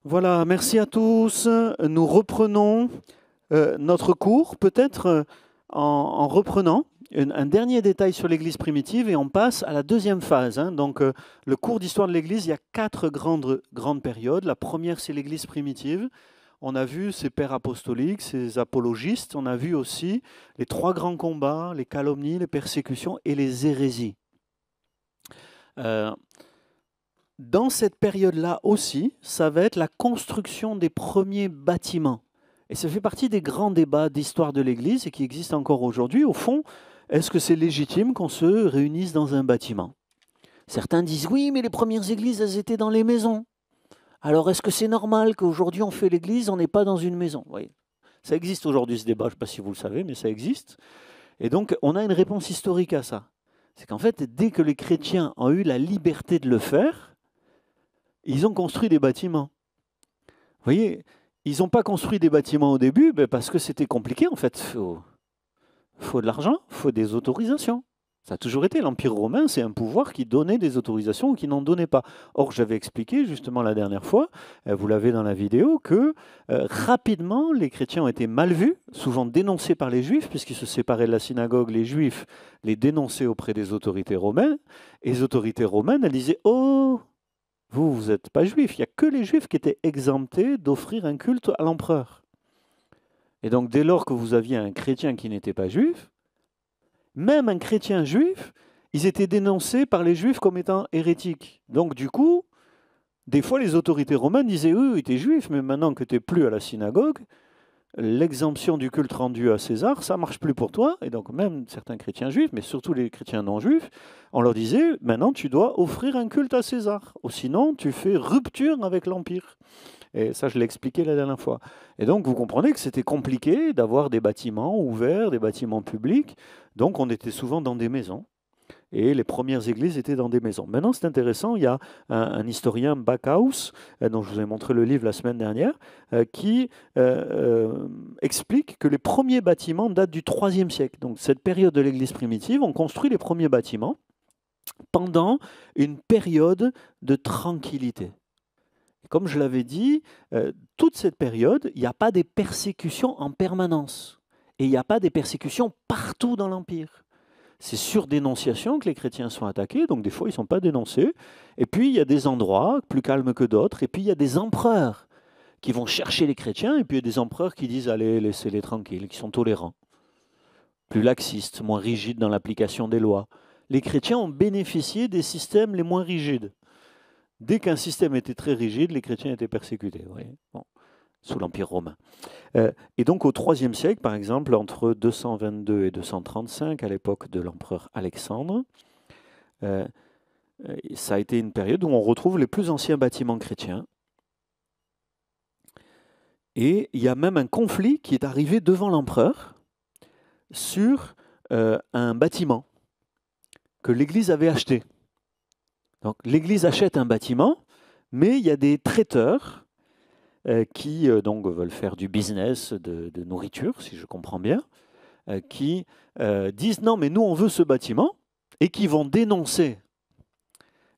Voilà, merci à tous. Nous reprenons notre cours, peut-être en reprenant un dernier détail sur l'Église primitive et on passe à la deuxième phase. Donc, le cours d'histoire de l'Église, il y a quatre grandes périodes. La première, c'est l'Église primitive. On a vu ses pères apostoliques, ses apologistes. On a vu aussi les trois grands combats, les calomnies, les persécutions et les hérésies. Dans cette période-là aussi, ça va être la construction des premiers bâtiments. Et ça fait partie des grands débats d'histoire de l'Église et qui existent encore aujourd'hui. Au fond, est-ce que c'est légitime qu'on se réunisse dans un bâtiment? Certains disent oui, mais les premières églises, elles étaient dans les maisons. Alors est-ce que c'est normal qu'aujourd'hui on fait l'église, on n'est pas dans une maison? Oui, ça existe aujourd'hui ce débat, je ne sais pas si vous le savez, mais ça existe. Et donc on a une réponse historique à ça. C'est qu'en fait, dès que les chrétiens ont eu la liberté de le faire, ils ont construit des bâtiments. Vous voyez, ils n'ont pas construit des bâtiments au début parce que c'était compliqué en fait. Faut de l'argent, faut des autorisations. Ça a toujours été. L'Empire romain, c'est un pouvoir qui donnait des autorisations ou qui n'en donnait pas. Or, j'avais expliqué justement la dernière fois, vous l'avez dans la vidéo, que rapidement, les chrétiens ont été mal vus, souvent dénoncés par les juifs, puisqu'ils se séparaient de la synagogue, les juifs les dénonçaient auprès des autorités romaines, et les autorités romaines, elles disaient « Oh, vous n'êtes pas juif, il n'y a que les juifs qui étaient exemptés d'offrir un culte à l'empereur. » Et donc, dès lors que vous aviez un chrétien qui n'était pas juif, même un chrétien juif, ils étaient dénoncés par les juifs comme étant hérétiques. Donc, du coup, des fois, les autorités romaines disaient oui, tu es juif, mais maintenant que tu n'es plus à la synagogue, l'exemption du culte rendu à César, ça ne marche plus pour toi. Et donc, même certains chrétiens juifs, mais surtout les chrétiens non juifs, on leur disait maintenant, tu dois offrir un culte à César. Ou sinon, tu fais rupture avec l'Empire. Et ça, je l'ai expliqué la dernière fois. Et donc, vous comprenez que c'était compliqué d'avoir des bâtiments ouverts, des bâtiments publics. Donc, on était souvent dans des maisons. Et les premières églises étaient dans des maisons. Maintenant, c'est intéressant, il y a un historien, Backhaus, dont je vous ai montré le livre la semaine dernière, qui explique que les premiers bâtiments datent du IIIe siècle. Donc, cette période de l'église primitive, on construit les premiers bâtiments pendant une période de tranquillité. Comme je l'avais dit, toute cette période, il n'y a pas des persécutions en permanence. Et il n'y a pas des persécutions partout dans l'Empire. C'est sur dénonciation que les chrétiens sont attaqués, donc des fois ils ne sont pas dénoncés. Et puis il y a des endroits plus calmes que d'autres, et puis il y a des empereurs qui vont chercher les chrétiens, et puis il y a des empereurs qui disent allez, laissez-les tranquilles, qui sont tolérants, plus laxistes, moins rigides dans l'application des lois. Les chrétiens ont bénéficié des systèmes les moins rigides. Dès qu'un système était très rigide, les chrétiens étaient persécutés, vous voyez, bon, sous l'Empire romain. Et donc au IIIe siècle, par exemple, entre 222 et 235, à l'époque de l'empereur Alexandre, ça a été une période où on retrouve les plus anciens bâtiments chrétiens. Et il y a même un conflit qui est arrivé devant l'empereur sur un bâtiment que l'Église avait acheté. Donc l'Église achète un bâtiment, mais il y a des traiteurs qui donc veulent faire du business de nourriture, si je comprends bien, qui disent non, mais nous on veut ce bâtiment, et qui vont dénoncer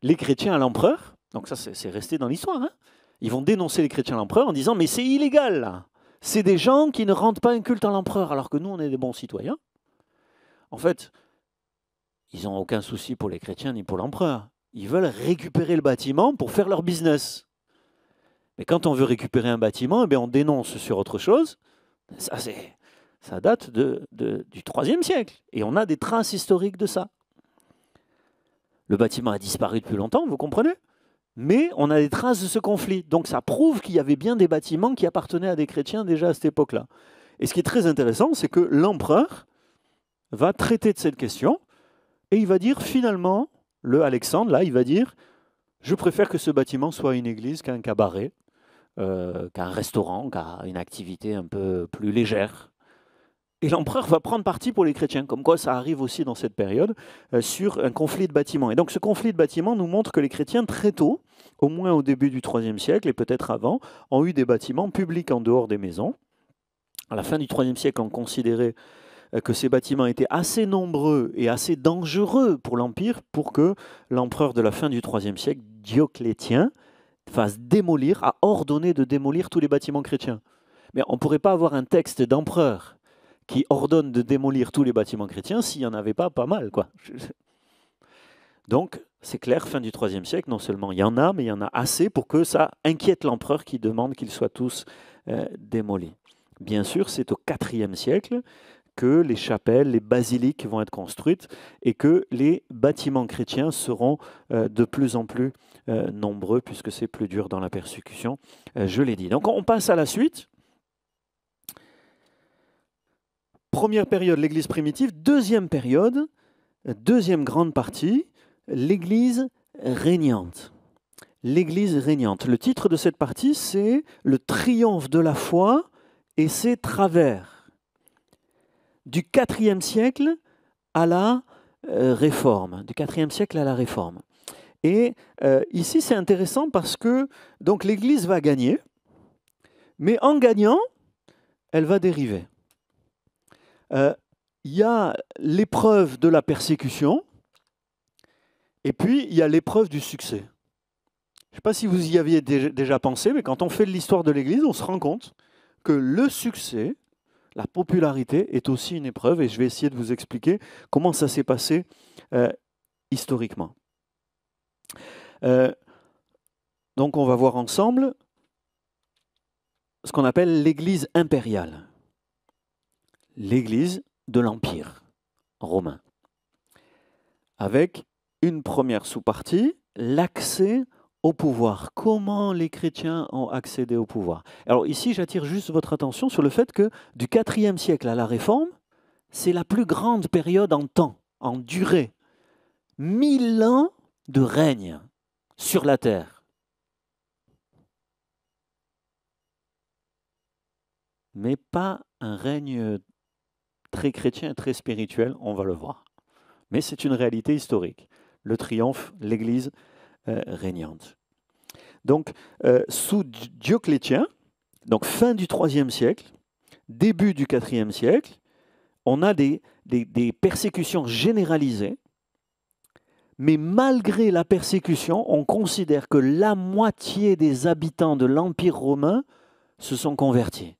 les chrétiens à l'empereur. Donc ça, c'est resté dans l'histoire. Ils vont dénoncer les chrétiens à l'empereur en disant mais c'est illégal là. C'est des gens qui ne rendent pas un culte à l'empereur, alors que nous on est des bons citoyens. En fait, ils n'ont aucun souci pour les chrétiens ni pour l'empereur. Ils veulent récupérer le bâtiment pour faire leur business. Mais quand on veut récupérer un bâtiment, eh bien on dénonce sur autre chose. Ça date du IIIe siècle. Et on a des traces historiques de ça. Le bâtiment a disparu depuis longtemps, vous comprenez? Mais on a des traces de ce conflit. Donc ça prouve qu'il y avait bien des bâtiments qui appartenaient à des chrétiens déjà à cette époque-là. Et ce qui est très intéressant, c'est que l'empereur va traiter de cette question et il va dire finalement, le Alexandre, là, il va dire « Je préfère que ce bâtiment soit une église qu'un cabaret, qu'un restaurant, qu'une activité un peu plus légère. » Et l'empereur va prendre parti pour les chrétiens, comme quoi ça arrive aussi dans cette période, sur un conflit de bâtiments. Et donc ce conflit de bâtiments nous montre que les chrétiens, très tôt, au moins au début du IIIe siècle, et peut-être avant, ont eu des bâtiments publics en dehors des maisons. À la fin du IIIe siècle, on considérait que ces bâtiments étaient assez nombreux et assez dangereux pour l'Empire pour que l'empereur de la fin du IIIe siècle, Dioclétien, fasse démolir, a ordonné de démolir tous les bâtiments chrétiens. Mais on ne pourrait pas avoir un texte d'empereur qui ordonne de démolir tous les bâtiments chrétiens s'il n'y en avait pas mal, quoi. Donc, c'est clair, fin du IIIe siècle, non seulement il y en a, mais il y en a assez pour que ça inquiète l'empereur qui demande qu'ils soient tous démolis. Bien sûr, c'est au IVe siècle que les chapelles, les basiliques vont être construites et que les bâtiments chrétiens seront de plus en plus nombreux puisque c'est plus dur dans la persécution, je l'ai dit. Donc on passe à la suite. Première période, l'Église primitive. Deuxième période, deuxième grande partie, l'Église régnante. L'Église régnante. Le titre de cette partie, c'est « Le triomphe de la foi et ses travers ». Du IVe siècle à la Réforme. Du IVe siècle à la Réforme. Et ici, c'est intéressant parce que donc l'Église va gagner, mais en gagnant, elle va dériver. Il y a l'épreuve de la persécution, et puis il y a l'épreuve du succès. Je ne sais pas si vous y aviez déjà pensé, mais quand on fait l'histoire de l'Église, on se rend compte que le succès, la popularité est aussi une épreuve, et je vais essayer de vous expliquer comment ça s'est passé historiquement. Donc on va voir ensemble ce qu'on appelle l'Église impériale, l'Église de l'Empire romain, avec une première sous-partie, l'accès au pouvoir. Comment les chrétiens ont accédé au pouvoir? Alors ici, j'attire juste votre attention sur le fait que du IVe siècle à la Réforme, c'est la plus grande période en temps, en durée. 1000 ans de règne sur la terre. Mais pas un règne très chrétien, très spirituel, on va le voir. Mais c'est une réalité historique. Le triomphe, l'Église régnante. Donc, sous Dioclétien, donc fin du IIIe siècle, début du IVe siècle, on a des persécutions généralisées, mais malgré la persécution, on considère que la moitié des habitants de l'Empire romain se sont convertis.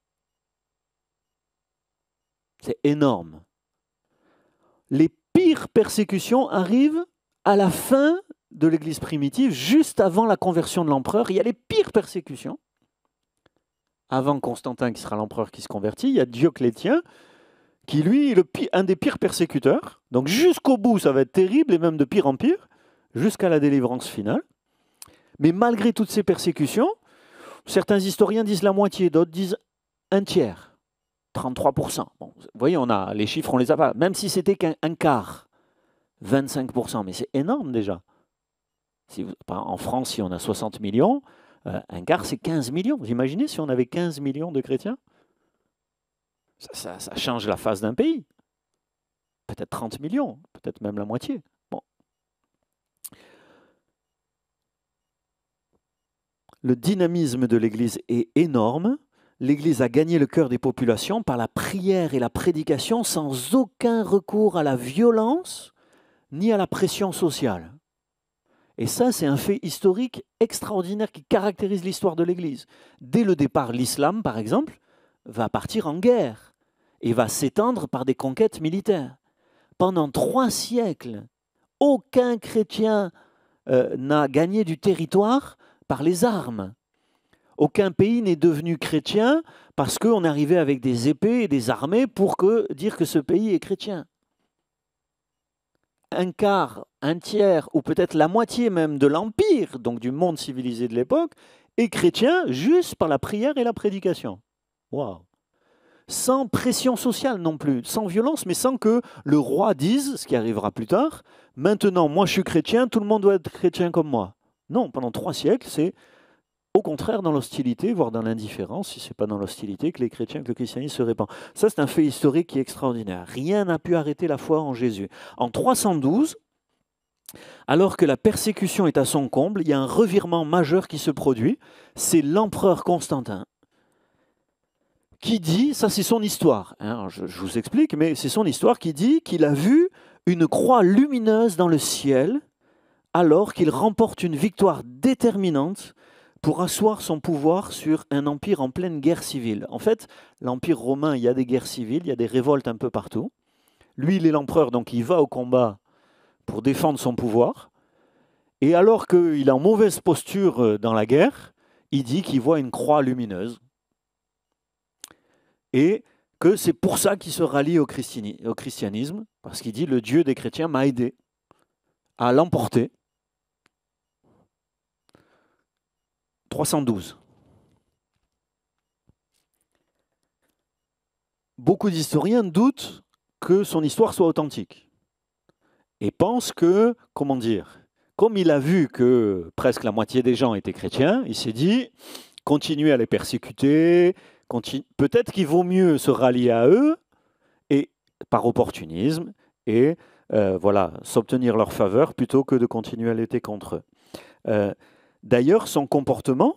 C'est énorme. Les pires persécutions arrivent à la fin de l'Église primitive, juste avant la conversion de l'empereur. Il y a les pires persécutions. Avant Constantin, qui sera l'empereur qui se convertit, il y a Dioclétien, qui lui est un des pires persécuteurs. Donc jusqu'au bout, ça va être terrible, et même de pire en pire, jusqu'à la délivrance finale. Mais malgré toutes ces persécutions, certains historiens disent la moitié, d'autres disent un tiers, 33%. Bon, vous voyez, les chiffres, on les a pas. Même si c'était qu'un quart, 25%, mais c'est énorme déjà. En France, si on a 60 millions, un quart, c'est 15 millions. Vous imaginez si on avait 15 millions de chrétiens? Ça change la face d'un pays. Peut-être 30 millions, peut-être même la moitié. Bon. Le dynamisme de l'Église est énorme. L'Église a gagné le cœur des populations par la prière et la prédication sans aucun recours à la violence ni à la pression sociale. Et ça, c'est un fait historique extraordinaire qui caractérise l'histoire de l'Église. Dès le départ, l'islam, par exemple, va partir en guerre et va s'étendre par des conquêtes militaires. Pendant 3 siècles, aucun chrétien n'a gagné du territoire par les armes. Aucun pays n'est devenu chrétien parce qu'on est arrivé avec des épées et des armées pour dire que ce pays est chrétien. Un quart, un tiers, ou peut-être la moitié même de l'Empire, donc du monde civilisé de l'époque, est chrétien juste par la prière et la prédication. Waouh! Sans pression sociale non plus, sans violence, mais sans que le roi dise, ce qui arrivera plus tard, maintenant, moi je suis chrétien, tout le monde doit être chrétien comme moi. Non, pendant 3 siècles, c'est au contraire dans l'hostilité, voire dans l'indifférence, si ce n'est pas dans l'hostilité, que les chrétiens, que le christianisme se répand. Ça, c'est un fait historique qui est extraordinaire. Rien n'a pu arrêter la foi en Jésus. En 312, alors que la persécution est à son comble, il y a un revirement majeur qui se produit. C'est l'empereur Constantin qui dit, ça c'est son histoire, hein, je vous explique, mais c'est son histoire qui dit qu'il a vu une croix lumineuse dans le ciel alors qu'il remporte une victoire déterminante pour asseoir son pouvoir sur un empire en pleine guerre civile. En fait, l'empire romain, il y a des guerres civiles, il y a des révoltes un peu partout. Lui, il est l'empereur, donc il va au combat pour défendre son pouvoir. Et alors qu'il est en mauvaise posture dans la guerre, il dit qu'il voit une croix lumineuse. Et que c'est pour ça qu'il se rallie au christianisme, parce qu'il dit le Dieu des chrétiens m'a aidé à l'emporter. 312. Beaucoup d'historiens doutent que son histoire soit authentique et pensent que, comment dire, comme il a vu que presque la moitié des gens étaient chrétiens, il s'est dit, continuez à les persécuter, peut-être qu'il vaut mieux se rallier à eux et par opportunisme et voilà, s'obtenir leur faveur plutôt que de continuer à lutter contre eux. D'ailleurs, son comportement,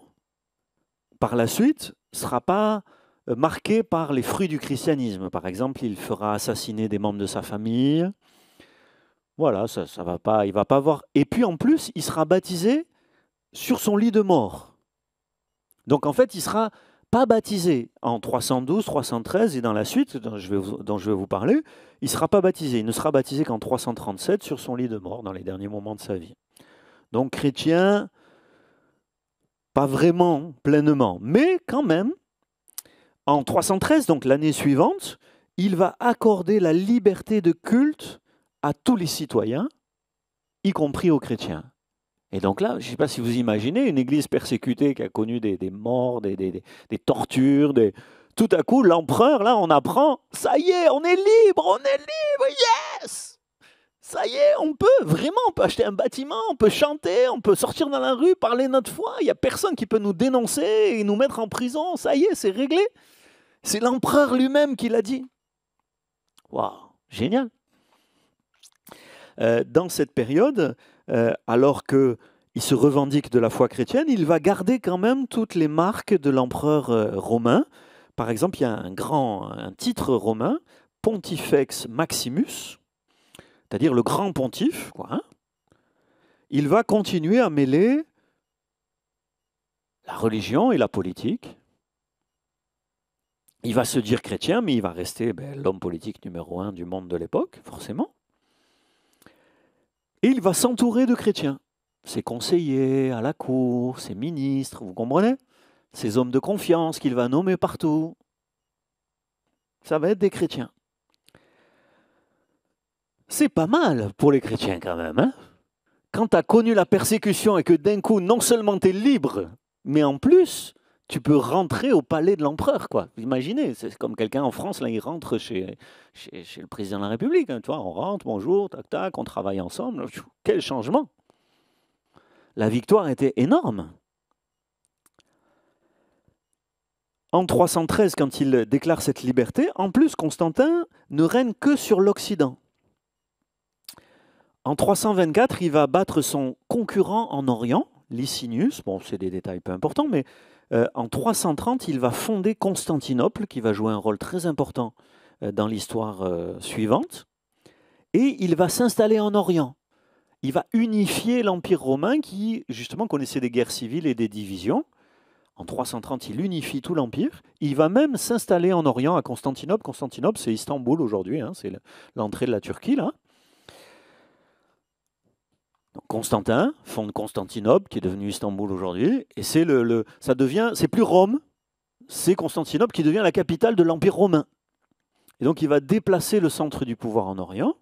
par la suite, ne sera pas marqué par les fruits du christianisme. Par exemple, il fera assassiner des membres de sa famille. Voilà, ça va pas, il va pas avoir. Et puis en plus, il sera baptisé sur son lit de mort. Donc en fait, il sera pas baptisé en 312, 313 et dans la suite, dont je vais vous parler, il ne sera pas baptisé. Il ne sera baptisé qu'en 337 sur son lit de mort, dans les derniers moments de sa vie. Donc chrétien, pas vraiment pleinement, mais quand même, en 313, donc l'année suivante, il va accorder la liberté de culte à tous les citoyens, y compris aux chrétiens. Et donc là, je ne sais pas si vous imaginez, une église persécutée qui a connu des morts, des tortures, tout à coup, l'empereur, là, on apprend, ça y est, on est libre, yes! Ça y est, on peut acheter un bâtiment, on peut chanter, on peut sortir dans la rue, parler notre foi, il n'y a personne qui peut nous dénoncer et nous mettre en prison, ça y est, c'est réglé. C'est l'empereur lui-même qui l'a dit. Waouh, génial! Dans cette période, alors qu'il se revendique de la foi chrétienne, il va garder quand même toutes les marques de l'empereur romain. Par exemple, il y a un titre romain, Pontifex Maximus, c'est-à-dire le grand pontife. Quoi, hein. Il va continuer à mêler la religion et la politique. Il va se dire chrétien, mais il va rester l'homme politique numéro 1 du monde de l'époque, forcément. Et il va s'entourer de chrétiens, ses conseillers à la cour, ses ministres, vous comprenez? Ses hommes de confiance qu'il va nommer partout. Ça va être des chrétiens. C'est pas mal pour les chrétiens quand même. Hein? Quand tu as connu la persécution et que d'un coup, non seulement tu es libre, mais en plus, tu peux rentrer au palais de l'empereur. Quoi. Vous imaginez, c'est comme quelqu'un en France, là, il rentre chez le président de la République. Hein, tu vois, on rentre, bonjour, tac, tac, on travaille ensemble. Quel changement! La victoire était énorme. En 313, quand il déclare cette liberté, en plus, Constantin ne règne que sur l'Occident. En 324, il va battre son concurrent en Orient, Licinius. Bon, c'est des détails peu importants, mais en 330, il va fonder Constantinople, qui va jouer un rôle très important dans l'histoire suivante. Et il va s'installer en Orient. Il va unifier l'Empire romain qui, justement, connaissait des guerres civiles et des divisions. En 330, il unifie tout l'Empire. Il va même s'installer en Orient, à Constantinople. Constantinople, c'est Istanbul aujourd'hui, hein, c'est l'entrée de la Turquie, là. Donc, Constantin fonde Constantinople, qui est devenu Istanbul aujourd'hui, et c'est c'est plus Rome, c'est Constantinople qui devient la capitale de l'Empire romain. Et donc, il va déplacer le centre du pouvoir en Orient,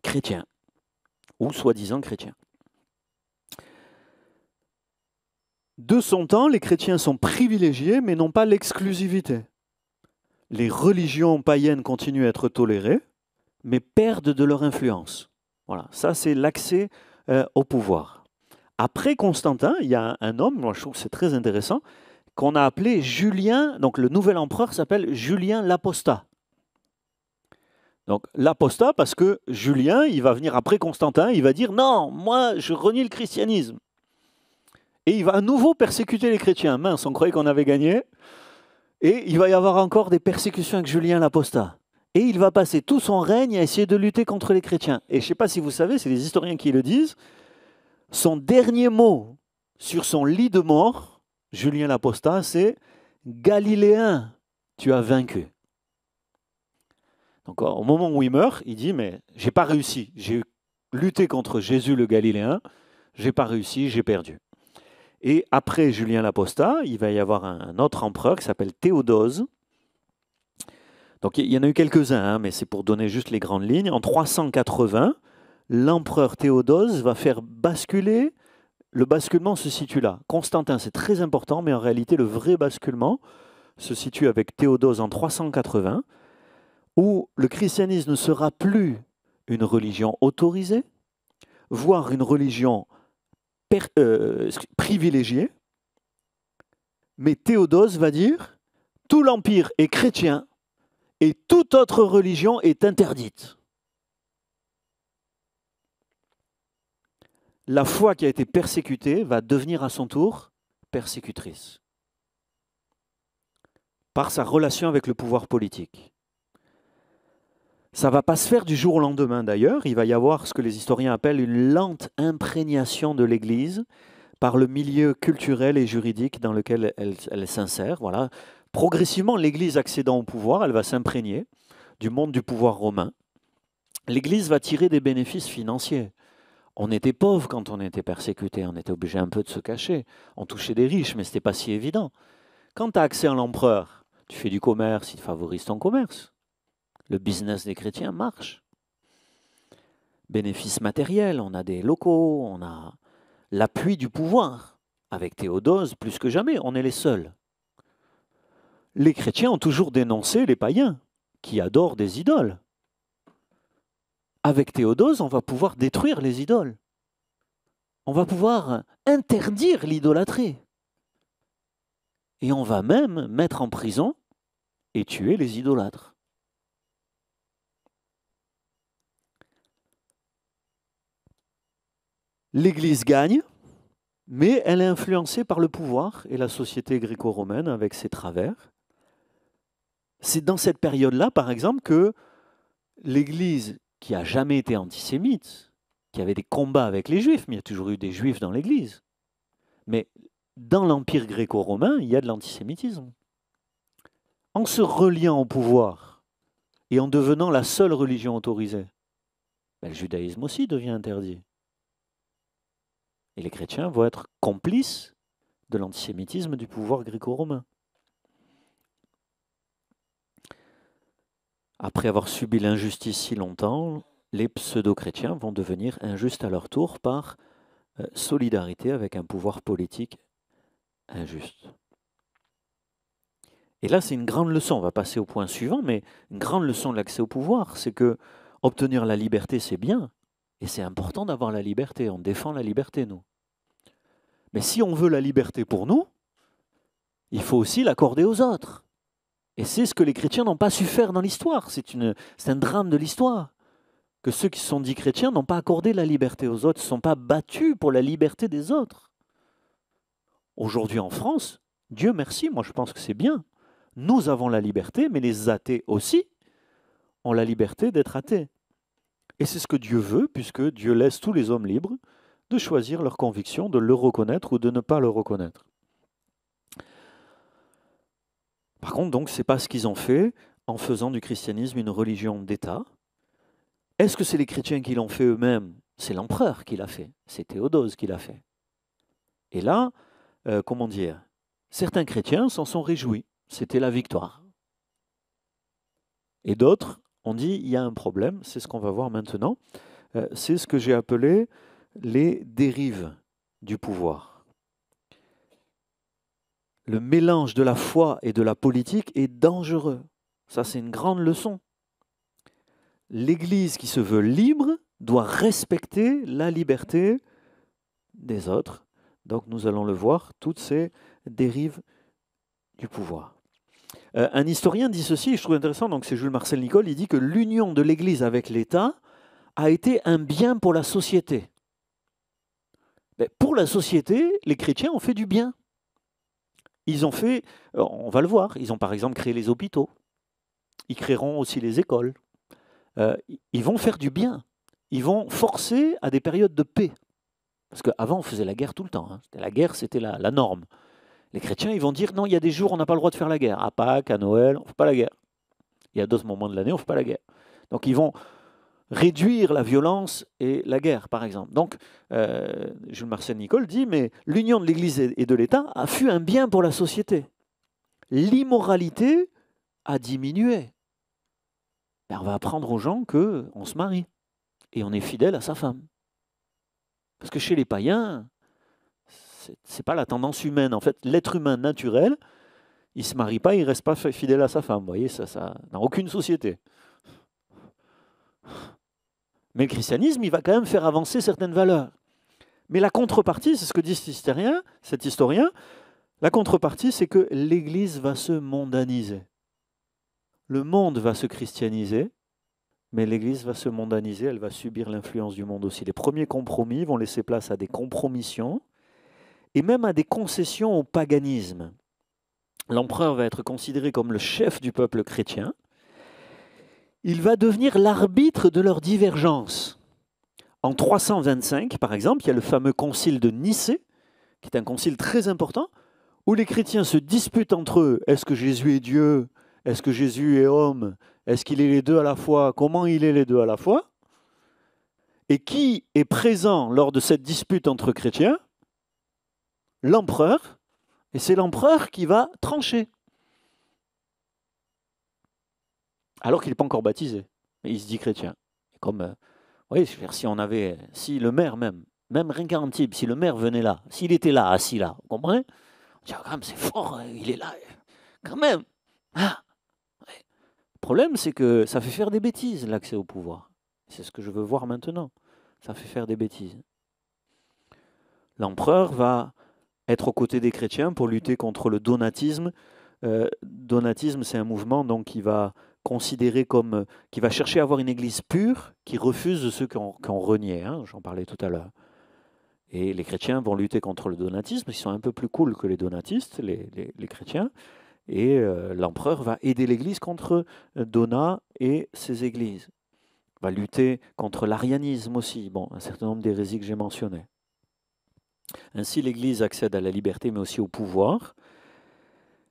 chrétien, ou soi-disant chrétien. De son temps, les chrétiens sont privilégiés, mais n'ont pas l'exclusivité. Les religions païennes continuent à être tolérées, mais perdent de leur influence. Voilà, ça c'est l'accès au pouvoir. Après Constantin, il y a un homme, moi je trouve que c'est très intéressant, qu'on a appelé Julien, donc le nouvel empereur s'appelle Julien l'Apostat. Donc l'Apostat parce que Julien, il va venir après Constantin, il va dire non, moi je renie le christianisme. Et il va à nouveau persécuter les chrétiens. Mince, on croyait qu'on avait gagné. Et il va y avoir encore des persécutions avec Julien l'Apostat. Et il va passer tout son règne à essayer de lutter contre les chrétiens. Et je ne sais pas si vous savez, c'est les historiens qui le disent, son dernier mot sur son lit de mort, Julien l'Apostat, c'est « Galiléen, tu as vaincu ». Donc au moment où il meurt, il dit « Mais j'ai pas réussi, j'ai lutté contre Jésus le Galiléen, j'ai pas réussi, j'ai perdu ». Et après Julien l'Apostat, il va y avoir un autre empereur qui s'appelle Théodose. Donc il y en a eu quelques-uns, hein, mais c'est pour donner juste les grandes lignes. En 380, l'empereur Théodose va faire basculer, le basculement se situe là. Constantin, c'est très important, mais en réalité, le vrai basculement se situe avec Théodose en 380, où le christianisme ne sera plus une religion autorisée, voire une religion privilégiée. Mais Théodose va dire, tout l'empire est chrétien et toute autre religion est interdite. La foi qui a été persécutée va devenir à son tour persécutrice par sa relation avec le pouvoir politique. Ça ne va pas se faire du jour au lendemain d'ailleurs, il va y avoir ce que les historiens appellent une lente imprégnation de l'Église par le milieu culturel et juridique dans lequel elle s'insère. Voilà. Progressivement, l'Église accédant au pouvoir, elle va s'imprégner du monde du pouvoir romain. L'Église va tirer des bénéfices financiers. On était pauvre quand on était persécuté, on était obligé un peu de se cacher. On touchait des riches, mais ce n'était pas si évident. Quand tu as accès à l'empereur, tu fais du commerce, il favorise ton commerce. Le business des chrétiens marche. Bénéfices matériels, on a des locaux, on a l'appui du pouvoir. Avec Théodose, plus que jamais, on est les seuls. Les chrétiens ont toujours dénoncé les païens qui adorent des idoles. Avec Théodose, on va pouvoir détruire les idoles. On va pouvoir interdire l'idolâtrie. Et on va même mettre en prison et tuer les idolâtres. L'Église gagne, mais elle est influencée par le pouvoir et la société gréco-romaine avec ses travers. C'est dans cette période-là, par exemple, que l'Église, qui n'a jamais été antisémite, qui avait des combats avec les Juifs, mais il y a toujours eu des Juifs dans l'Église, mais dans l'Empire gréco-romain, il y a de l'antisémitisme. En se reliant au pouvoir et en devenant la seule religion autorisée, le judaïsme aussi devient interdit. Et les chrétiens vont être complices de l'antisémitisme du pouvoir gréco-romain. Après avoir subi l'injustice si longtemps, les pseudo-chrétiens vont devenir injustes à leur tour par solidarité avec un pouvoir politique injuste. Et là, c'est une grande leçon. On va passer au point suivant, mais une grande leçon de l'accès au pouvoir, c'est que obtenir la liberté, c'est bien. Et c'est important d'avoir la liberté. On défend la liberté, nous. Mais si on veut la liberté pour nous, il faut aussi l'accorder aux autres. Et c'est ce que les chrétiens n'ont pas su faire dans l'histoire. C'est un drame de l'histoire. Que ceux qui se sont dits chrétiens n'ont pas accordé la liberté aux autres, ne se sont pas battus pour la liberté des autres. Aujourd'hui en France, Dieu merci, moi je pense que c'est bien. Nous avons la liberté, mais les athées aussi ont la liberté d'être athées. Et c'est ce que Dieu veut, puisque Dieu laisse tous les hommes libres de choisir leur conviction, de le reconnaître ou de ne pas le reconnaître. Par contre, donc, ce n'est pas ce qu'ils ont fait en faisant du christianisme une religion d'État. Est-ce que c'est les chrétiens qui l'ont fait eux-mêmes? C'est l'empereur qui l'a fait, c'est Théodose qui l'a fait. Et là, comment dire, certains chrétiens s'en sont réjouis, c'était la victoire. Et d'autres ont dit, il y a un problème, c'est ce qu'on va voir maintenant, c'est ce que j'ai appelé les dérives du pouvoir. Le mélange de la foi et de la politique est dangereux. Ça, c'est une grande leçon. L'Église qui se veut libre doit respecter la liberté des autres. Donc nous allons le voir, toutes ces dérives du pouvoir. Un historien dit ceci, je trouve intéressant, donc c'est Jules Marcel Nicolle, il dit que l'union de l'Église avec l'État a été un bien pour la société. Mais pour la société, les chrétiens ont fait du bien. Ils ont fait, on va le voir, ils ont par exemple créé les hôpitaux, ils créeront aussi les écoles, ils vont faire du bien, ils vont forcer à des périodes de paix. Parce qu'avant, on faisait la guerre tout le temps. Hein. La guerre, c'était la norme. Les chrétiens, ils vont dire, non, il y a des jours où on n'a pas le droit de faire la guerre. À Pâques, à Noël, on ne fait pas la guerre. Il y a d'autres moments de l'année, on ne fait pas la guerre. Donc, ils vont réduire la violence et la guerre, par exemple. Donc, Jules Marcel Nicolle dit, mais l'union de l'Église et de l'État a fut un bien pour la société. L'immoralité a diminué. Ben, on va apprendre aux gens qu'on se marie et on est fidèle à sa femme. Parce que chez les païens, c'est pas la tendance humaine. En fait, l'être humain naturel, il ne se marie pas, il ne reste pas fidèle à sa femme. Vous voyez, ça dans aucune société. Mais le christianisme, il va quand même faire avancer certaines valeurs. Mais la contrepartie, c'est ce que dit cet historien, la contrepartie, c'est que l'Église va se mondaniser. Le monde va se christianiser, mais l'Église va se mondaniser, elle va subir l'influence du monde aussi. Les premiers compromis vont laisser place à des compromissions et même à des concessions au paganisme. L'empereur va être considéré comme le chef du peuple chrétien. Il va devenir l'arbitre de leurs divergences. En 325, par exemple, il y a le fameux concile de Nicée, qui est un concile très important, où les chrétiens se disputent entre eux. Est-ce que Jésus est Dieu? Est-ce que Jésus est homme? Est-ce qu'il est les deux à la fois? Comment il est les deux à la fois? Et qui est présent lors de cette dispute entre chrétiens? L'empereur. Et c'est l'empereur qui va trancher. Alors qu'il n'est pas encore baptisé. Mais il se dit chrétien. Comme, oui, si le maire même rien qu'à Antibes, si le maire venait là, s'il était là, assis là, vous comprenez? On dit, quand même, c'est fort, il est là, quand même. Ah. Ouais. Le problème, c'est que ça fait faire des bêtises, l'accès au pouvoir. C'est ce que je veux voir maintenant. Ça fait faire des bêtises. L'empereur va être aux côtés des chrétiens pour lutter contre le donatisme. Donatisme, c'est un mouvement donc, qui va chercher à avoir une église pure, qui refuse ceux qui ont renié. Hein, j'en parlais tout à l'heure. Et les chrétiens vont lutter contre le donatisme, ils sont un peu plus cool que les donatistes, les chrétiens. Et l'empereur va aider l'Église contre Donat et ses églises. Il va lutter contre l'arianisme aussi, bon, un certain nombre d'hérésies que j'ai mentionnées. Ainsi, l'Église accède à la liberté, mais aussi au pouvoir.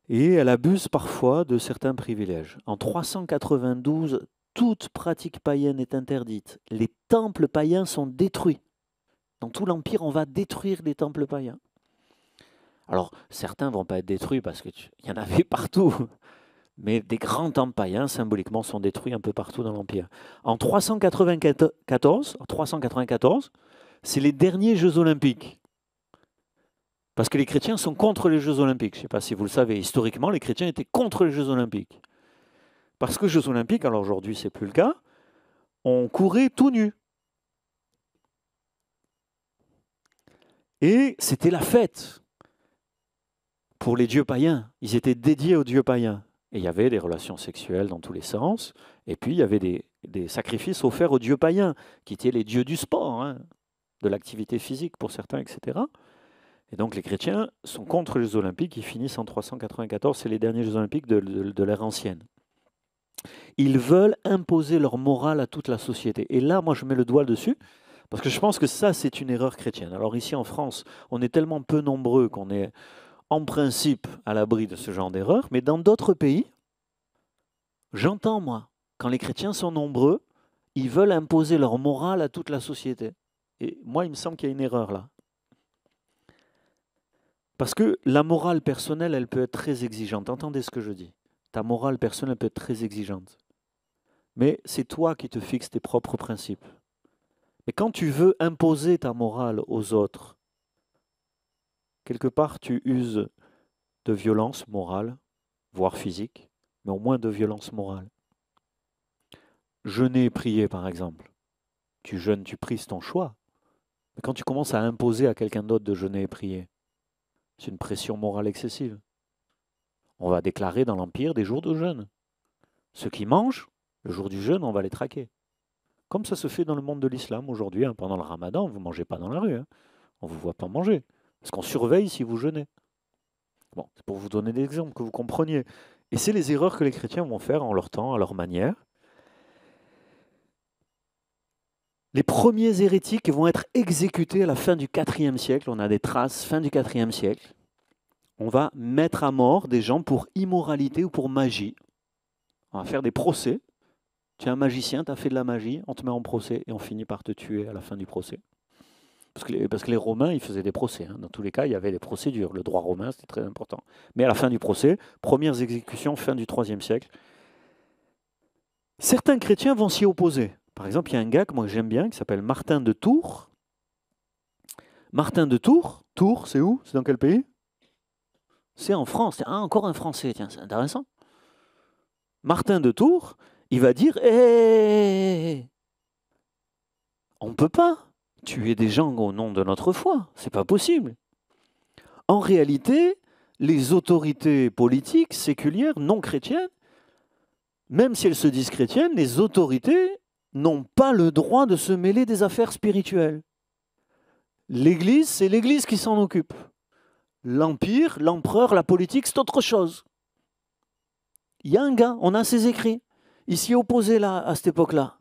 Et elle abuse parfois de certains privilèges. En 392, toute pratique païenne est interdite. Les temples païens sont détruits. Dans tout l'Empire, on va détruire les temples païens. Alors, certains ne vont pas être détruits parce qu'il y en avait partout. Mais des grands temples païens, symboliquement, sont détruits un peu partout dans l'Empire. En 394, c'est les derniers Jeux olympiques. Parce que les chrétiens sont contre les Jeux olympiques. Je ne sais pas si vous le savez, historiquement, les chrétiens étaient contre les Jeux olympiques. Parce que les Jeux olympiques, alors aujourd'hui, ce n'est plus le cas, on courait tout nu. Et c'était la fête pour les dieux païens. Ils étaient dédiés aux dieux païens. Et il y avait des relations sexuelles dans tous les sens. Et puis, il y avait des sacrifices offerts aux dieux païens, qui étaient les dieux du sport, hein, de l'activité physique pour certains, etc. Et donc, les chrétiens sont contre les Jeux olympiques. Ils finissent en 394. C'est les derniers Jeux olympiques de l'ère ancienne. Ils veulent imposer leur morale à toute la société. Et là, moi, je mets le doigt dessus, parce que je pense que ça, c'est une erreur chrétienne. Alors ici, en France, on est tellement peu nombreux qu'on est en principe à l'abri de ce genre d'erreur, mais dans d'autres pays, j'entends, moi, quand les chrétiens sont nombreux, ils veulent imposer leur morale à toute la société. Et moi, il me semble qu'il y a une erreur là. Parce que la morale personnelle, elle peut être très exigeante. Entendez ce que je dis. Ta morale personnelle peut être très exigeante. Mais c'est toi qui te fixes tes propres principes. Mais quand tu veux imposer ta morale aux autres, quelque part, tu uses de violence morale, voire physique, mais au moins de violence morale. Jeûner et prier, par exemple. Tu jeûnes, tu pries, c'est ton choix. Mais quand tu commences à imposer à quelqu'un d'autre de jeûner et prier, c'est une pression morale excessive. On va déclarer dans l'Empire des jours de jeûne. Ceux qui mangent, le jour du jeûne, on va les traquer. Comme ça se fait dans le monde de l'islam aujourd'hui, hein, pendant le ramadan, vous ne mangez pas dans la rue. Hein. On ne vous voit pas manger. Parce qu'on surveille si vous jeûnez. Bon, c'est pour vous donner des exemples, que vous compreniez. Et c'est les erreurs que les chrétiens vont faire en leur temps, à leur manière. Les premiers hérétiques vont être exécutés à la fin du IVe siècle. On a des traces, fin du IVe siècle. On va mettre à mort des gens pour immoralité ou pour magie. On va faire des procès. Tu es un magicien, tu as fait de la magie, on te met en procès et on finit par te tuer à la fin du procès. Parce que les Romains, ils faisaient des procès. Hein. Dans tous les cas, il y avait des procédures. Le droit romain, c'était très important. Mais à la fin du procès, premières exécutions, fin du IIIe siècle. Certains chrétiens vont s'y opposer. Par exemple, il y a un gars que moi j'aime bien, qui s'appelle Martin de Tours. Martin de Tours, Tours, c'est où? C'est dans quel pays? C'est en France. Ah, encore un Français, tiens, c'est intéressant. Martin de Tours, il va dire hey, on ne peut pas tuer des gens au nom de notre foi, c'est pas possible. En réalité, les autorités politiques, séculières, non chrétiennes, même si elles se disent chrétiennes, les autorités n'ont pas le droit de se mêler des affaires spirituelles. L'Église, c'est l'Église qui s'en occupe. L'Empire, l'empereur, la politique, c'est autre chose. Il y a un gars, on a ses écrits. Il s'y est opposé là, à cette époque-là.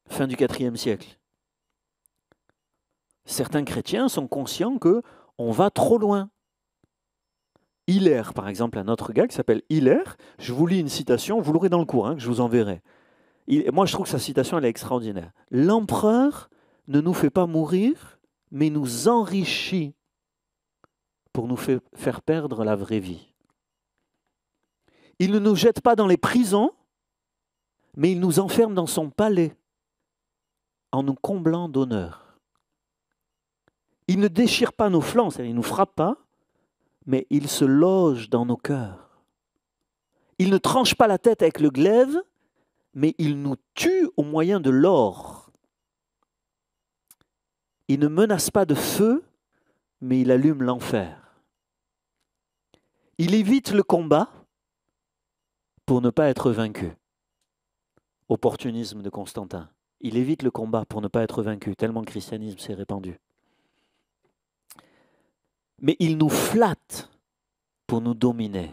Fin du IVe siècle. Certains chrétiens sont conscients qu'on va trop loin. Hilaire, par exemple, un autre gars qui s'appelle Hilaire, je vous lis une citation, vous l'aurez dans le cours, hein, que je vous enverrai. Moi, je trouve que sa citation, elle est extraordinaire. L'empereur ne nous fait pas mourir, mais nous enrichit pour nous faire perdre la vraie vie. Il ne nous jette pas dans les prisons, mais il nous enferme dans son palais en nous comblant d'honneur. Il ne déchire pas nos flancs, c'est-à-dire il ne nous frappe pas, mais il se loge dans nos cœurs. Il ne tranche pas la tête avec le glaive, mais il nous tue au moyen de l'or. Il ne menace pas de feu, mais il allume l'enfer. Il évite le combat pour ne pas être vaincu. Opportunisme de Constantin. Il évite le combat pour ne pas être vaincu, tellement le christianisme s'est répandu. Mais il nous flatte pour nous dominer.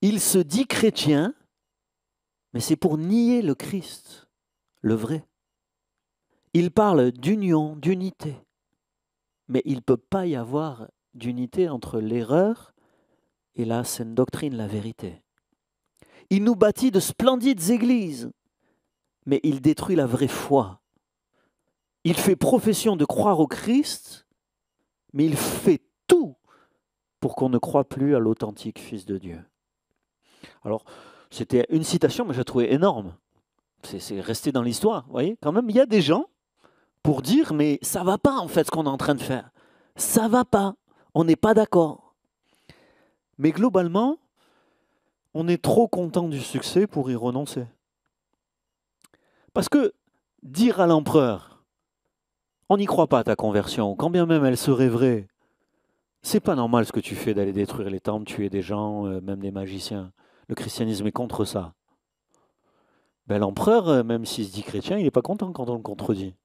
Il se dit chrétien, mais c'est pour nier le Christ, le vrai. Il parle d'union, d'unité, mais il ne peut pas y avoir d'unité entre l'erreur et la saine doctrine, la vérité. Il nous bâtit de splendides églises, mais il détruit la vraie foi. Il fait profession de croire au Christ, mais il fait tout pour qu'on ne croie plus à l'authentique Fils de Dieu. Alors, c'était une citation, mais je la trouvais énorme. C'est resté dans l'histoire, vous voyez. Quand même, il y a des gens pour dire, mais ça ne va pas en fait ce qu'on est en train de faire. Ça ne va pas, on n'est pas d'accord. Mais globalement, on est trop content du succès pour y renoncer. Parce que dire à l'empereur, on n'y croit pas à ta conversion, quand bien même elle serait vraie, c'est pas normal ce que tu fais d'aller détruire les temples, tuer des gens, même des magiciens. Le christianisme est contre ça. Ben, l'empereur, même s'il se dit chrétien, il n'est pas content quand on le contredit.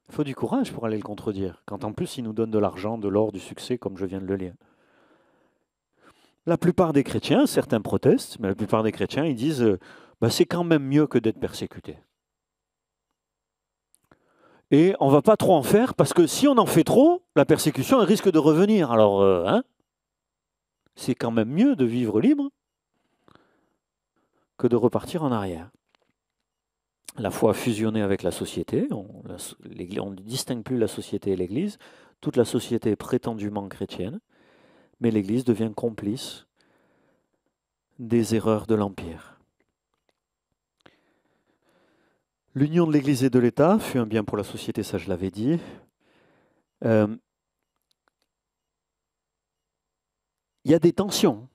Il faut du courage pour aller le contredire, quand en plus il nous donne de l'argent, de l'or, du succès, comme je viens de le lire. La plupart des chrétiens, certains protestent, mais la plupart des chrétiens, ils disent c'est quand même mieux que d'être persécuté. Et on ne va pas trop en faire, parce que si on en fait trop, la persécution elle risque de revenir. Alors, c'est quand même mieux de vivre libre que de repartir en arrière. La foi fusionnée avec la société, on ne distingue plus la société et l'Église. Toute la société est prétendument chrétienne, mais l'Église devient complice des erreurs de l'Empire. L'union de l'Église et de l'État fut un bien pour la société, ça je l'avais dit. Il y a des tensions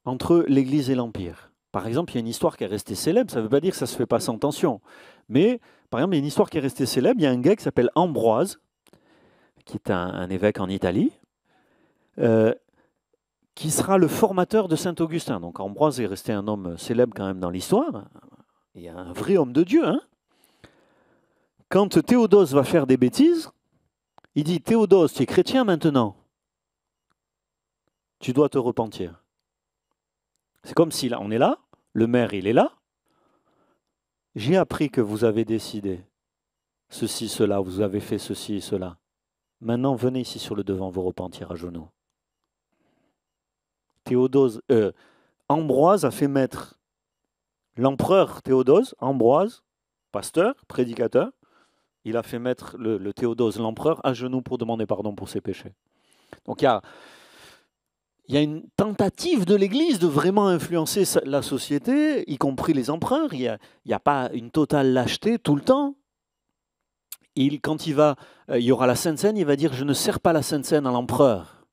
entre l'Église et l'Empire. Par exemple, il y a une histoire qui est restée célèbre, ça ne veut pas dire que ça ne se fait pas sans tension. Mais, par exemple, il y a une histoire qui est restée célèbre, il y a un gars qui s'appelle Ambroise, qui est un évêque en Italie, qui sera le formateur de Saint-Augustin. Donc Ambroise est resté un homme célèbre quand même dans l'histoire. Il y a un vrai homme de Dieu. Hein. Quand Théodose va faire des bêtises, il dit « Théodose, tu es chrétien maintenant. Tu dois te repentir. » C'est comme si là, on est là, le maire il est là, j'ai appris que vous avez décidé ceci, cela, vous avez fait ceci et cela. Maintenant, venez ici sur le devant vous repentir à genoux. Ambroise a fait mettre l'empereur Théodose, Ambroise, pasteur, prédicateur, il a fait mettre le Théodose, l'empereur, à genoux pour demander pardon pour ses péchés. Donc il y a une tentative de l'Église de vraiment influencer la société, y compris les empereurs. Il n'y a pas une totale lâcheté tout le temps. Quand il y aura la Sainte Seine, il va dire « Je ne sers pas la Sainte Seine à l'empereur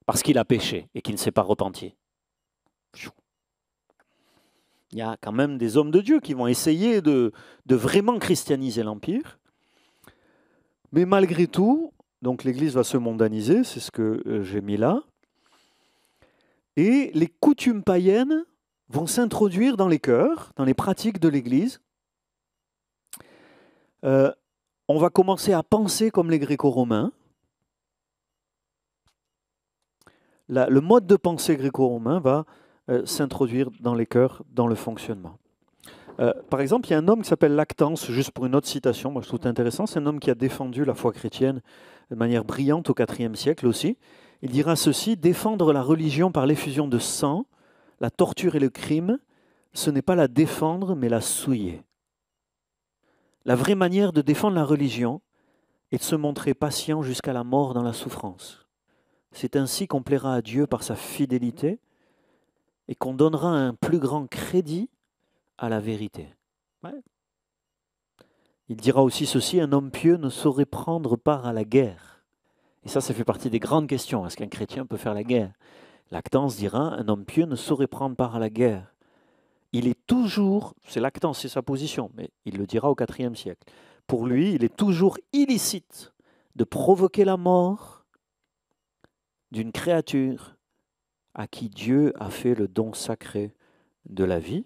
parce qu'il a péché et qu'il ne s'est pas repenti. » Il y a quand même des hommes de Dieu qui vont essayer de vraiment christianiser l'Empire. Mais malgré tout, donc l'Église va se mondaniser, c'est ce que j'ai mis là. Et les coutumes païennes vont s'introduire dans les cœurs, dans les pratiques de l'Église. On va commencer à penser comme les Gréco-romains. Le mode de pensée gréco-romain va s'introduire dans les cœurs, dans le fonctionnement. Par exemple, il y a un homme qui s'appelle Lactance, juste pour une autre citation, moi je trouve intéressant, c'est un homme qui a défendu la foi chrétienne de manière brillante au IVe siècle aussi. Il dira ceci: défendre la religion par l'effusion de sang, la torture et le crime, ce n'est pas la défendre, mais la souiller. La vraie manière de défendre la religion est de se montrer patient jusqu'à la mort dans la souffrance. C'est ainsi qu'on plaira à Dieu par sa fidélité et qu'on donnera un plus grand crédit à la vérité. Ouais. Il dira aussi ceci: un homme pieux ne saurait prendre part à la guerre. Et ça fait partie des grandes questions. Est-ce qu'un chrétien peut faire la guerre? Lactance dira: un homme pieux ne saurait prendre part à la guerre. Il est toujours, c'est Lactance, c'est sa position, mais il le dira au IVe siècle. Pour lui, il est toujours illicite de provoquer la mort d'une créature à qui Dieu a fait le don sacré de la vie.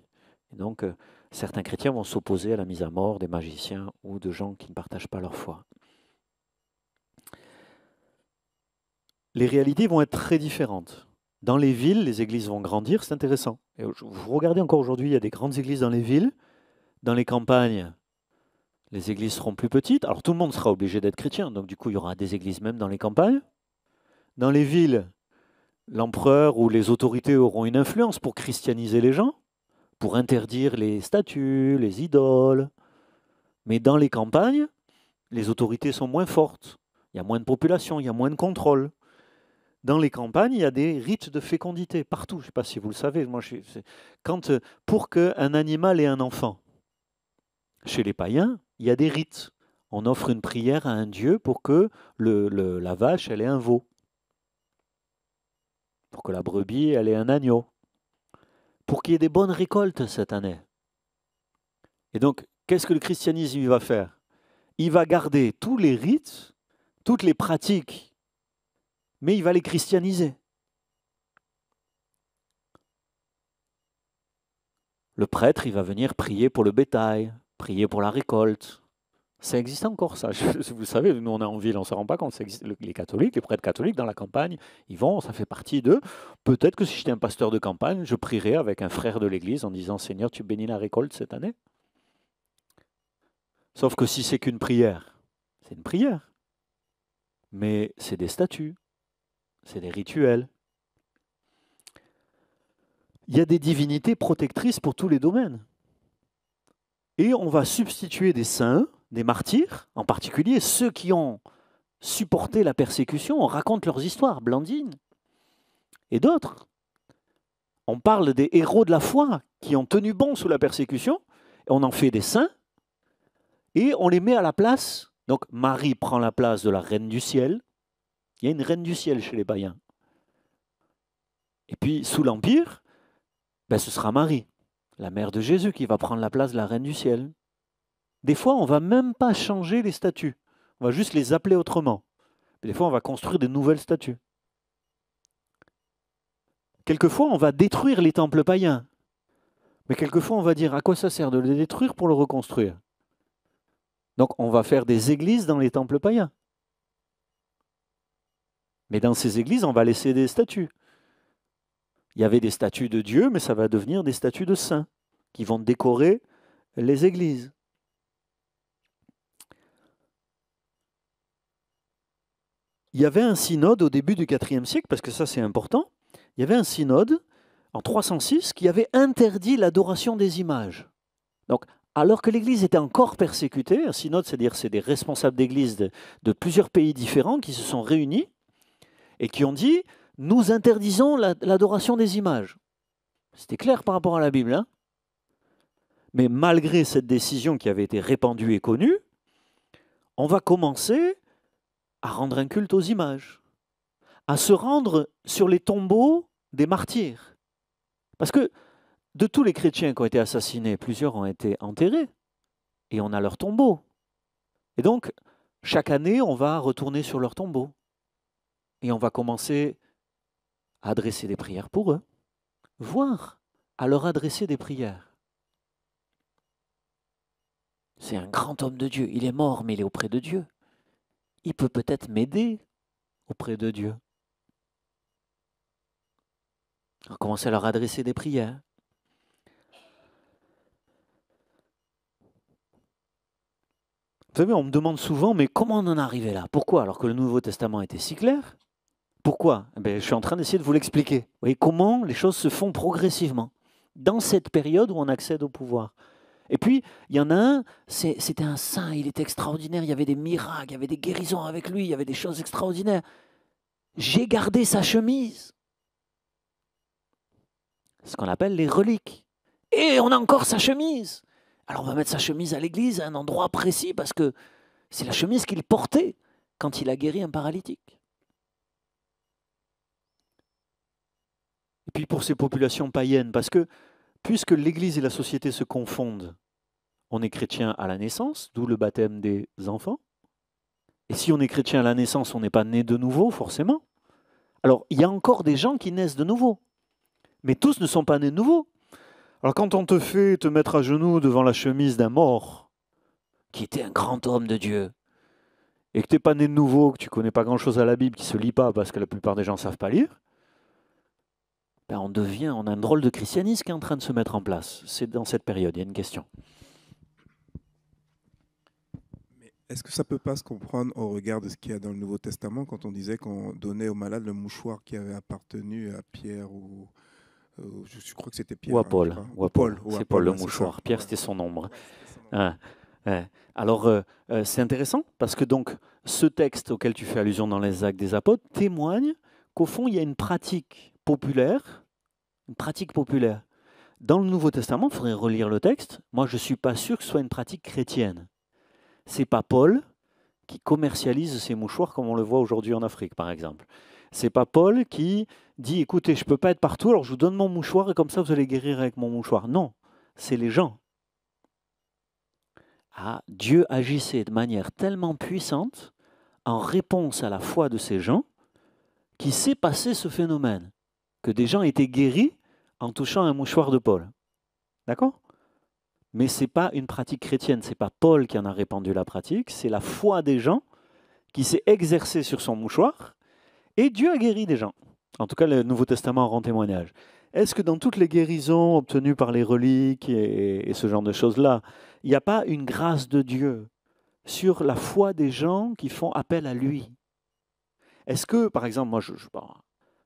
Et donc, certains chrétiens vont s'opposer à la mise à mort des magiciens ou de gens qui ne partagent pas leur foi. Les réalités vont être très différentes. Dans les villes, les églises vont grandir, c'est intéressant. Et vous regardez encore aujourd'hui, il y a des grandes églises dans les villes. Dans les campagnes, les églises seront plus petites. Alors tout le monde sera obligé d'être chrétien, donc du coup il y aura des églises même dans les campagnes. Dans les villes, l'empereur ou les autorités auront une influence pour christianiser les gens, pour interdire les statues, les idoles. Mais dans les campagnes, les autorités sont moins fortes. Il y a moins de population, il y a moins de contrôle. Dans les campagnes, il y a des rites de fécondité partout. Je ne sais pas si vous le savez. Pour qu'un animal ait un enfant, chez les païens, il y a des rites. On offre une prière à un dieu pour que la vache elle ait un veau, pour que la brebis elle ait un agneau, pour qu'il y ait des bonnes récoltes cette année. Et donc, qu'est-ce que le christianisme va faire? Il va garder tous les rites, toutes les pratiques, mais il va les christianiser. Le prêtre, il va venir prier pour le bétail, prier pour la récolte. Ça existe encore, ça. Vous savez, nous on est en ville, on ne se rend pas compte. Ça existe. Les catholiques, les prêtres catholiques dans la campagne, ils vont, ça fait partie d'eux. Peut-être que si j'étais un pasteur de campagne, je prierais avec un frère de l'église en disant: Seigneur, tu bénis la récolte cette année. Sauf que si c'est qu'une prière, c'est une prière. Mais c'est des statuts, c'est des rituels. Il y a des divinités protectrices pour tous les domaines. Et on va substituer des saints, des martyrs, en particulier ceux qui ont supporté la persécution. On raconte leurs histoires, Blandine et d'autres. On parle des héros de la foi qui ont tenu bon sous la persécution. Et on en fait des saints et on les met à la place. Donc Marie prend la place de la reine du ciel. Il y a une reine du ciel chez les païens. Et puis sous l'Empire, ce sera Marie, la mère de Jésus, qui va prendre la place de la reine du ciel. Des fois, on ne va même pas changer les statues. On va juste les appeler autrement. Des fois, on va construire de nouvelles statues. Quelquefois, on va détruire les temples païens. Mais quelquefois, on va dire: à quoi ça sert de les détruire pour le reconstruire? Donc, on va faire des églises dans les temples païens. Mais dans ces églises, on va laisser des statues. Il y avait des statues de Dieu, mais ça va devenir des statues de saints qui vont décorer les églises. Il y avait un synode au début du IVe siècle, parce que ça c'est important, il y avait un synode en 306 qui avait interdit l'adoration des images. Donc, alors que l'Église était encore persécutée, un synode, c'est-à-dire c'est des responsables d'Église de plusieurs pays différents qui se sont réunis et qui ont dit « nous interdisons l'adoration des images ». C'était clair par rapport à la Bible. Hein, mais malgré cette décision qui avait été répandue et connue, on va commencer à rendre un culte aux images, à se rendre sur les tombeaux des martyrs. Parce que de tous les chrétiens qui ont été assassinés, plusieurs ont été enterrés et on a leur tombeau. Et donc, chaque année, on va retourner sur leur tombeau et on va commencer à adresser des prières pour eux, voire à leur adresser des prières. C'est un grand homme de Dieu, il est mort, mais il est auprès de Dieu. Il peut peut-être m'aider auprès de Dieu. On va commencer à leur adresser des prières. Vous savez, on me demande souvent, mais comment on en est arrivé là? Pourquoi? Alors que le Nouveau Testament était si clair. Pourquoi? Je suis en train d'essayer de vous l'expliquer. Vous voyez comment les choses se font progressivement, dans cette période où on accède au pouvoir. Et puis, il y en a un, c'était un saint, il était extraordinaire, il y avait des miracles, il y avait des guérisons avec lui, il y avait des choses extraordinaires. J'ai gardé sa chemise. Ce qu'on appelle les reliques. Et on a encore sa chemise. Alors on va mettre sa chemise à l'église, à un endroit précis, parce que c'est la chemise qu'il portait quand il a guéri un paralytique. Et puis pour ces populations païennes, parce que puisque l'église et la société se confondent, on est chrétien à la naissance, d'où le baptême des enfants. Et si on est chrétien à la naissance, on n'est pas né de nouveau, forcément. Alors, il y a encore des gens qui naissent de nouveau. Mais tous ne sont pas nés de nouveau. Alors, quand on te fait te mettre à genoux devant la chemise d'un mort, qui était un grand homme de Dieu, et que tu n'es pas né de nouveau, que tu ne connais pas grand-chose à la Bible, qui ne se lit pas parce que la plupart des gens ne savent pas lire, on a un drôle de christianisme qui est en train de se mettre en place. C'est dans cette période, il y a une question. Est-ce que ça ne peut pas se comprendre au regard de ce qu'il y a dans le Nouveau Testament quand on disait qu'on donnait aux malades le mouchoir qui avait appartenu à Pierre ou je crois que c'était Pierre. Ou à Paul. C'est Paul le ouais, mouchoir. Pierre, c'était son ombre. Alors, c'est intéressant parce que donc ce texte auquel tu fais allusion dans les Actes des Apôtres témoigne qu'au fond, il y a une pratique populaire. Dans le Nouveau Testament, il faudrait relire le texte. Moi, je ne suis pas sûr que ce soit une pratique chrétienne. C'est pas Paul qui commercialise ses mouchoirs comme on le voit aujourd'hui en Afrique, par exemple. C'est pas Paul qui dit, écoutez, je ne peux pas être partout, alors je vous donne mon mouchoir et comme ça vous allez guérir avec mon mouchoir. Non, c'est les gens. Dieu agissait de manière tellement puissante en réponse à la foi de ces gens qu'il s'est passé ce phénomène, que des gens étaient guéris en touchant un mouchoir de Paul. D'accord ? Mais ce n'est pas une pratique chrétienne, ce n'est pas Paul qui en a répandu la pratique, c'est la foi des gens qui s'est exercée sur son mouchoir et Dieu a guéri des gens. En tout cas, le Nouveau Testament en rend témoignage. Est-ce que dans toutes les guérisons obtenues par les reliques et ce genre de choses-là, il n'y a pas une grâce de Dieu sur la foi des gens qui font appel à lui? Est-ce que, par exemple, moi,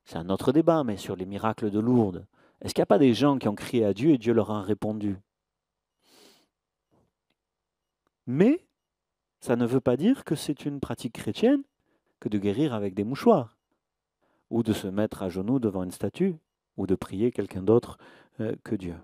c'est un autre débat, mais sur les miracles de Lourdes, est-ce qu'il n'y a pas des gens qui ont crié à Dieu et Dieu leur a répondu? Mais ça ne veut pas dire que c'est une pratique chrétienne que de guérir avec des mouchoirs, ou de se mettre à genoux devant une statue, ou de prier quelqu'un d'autre que Dieu.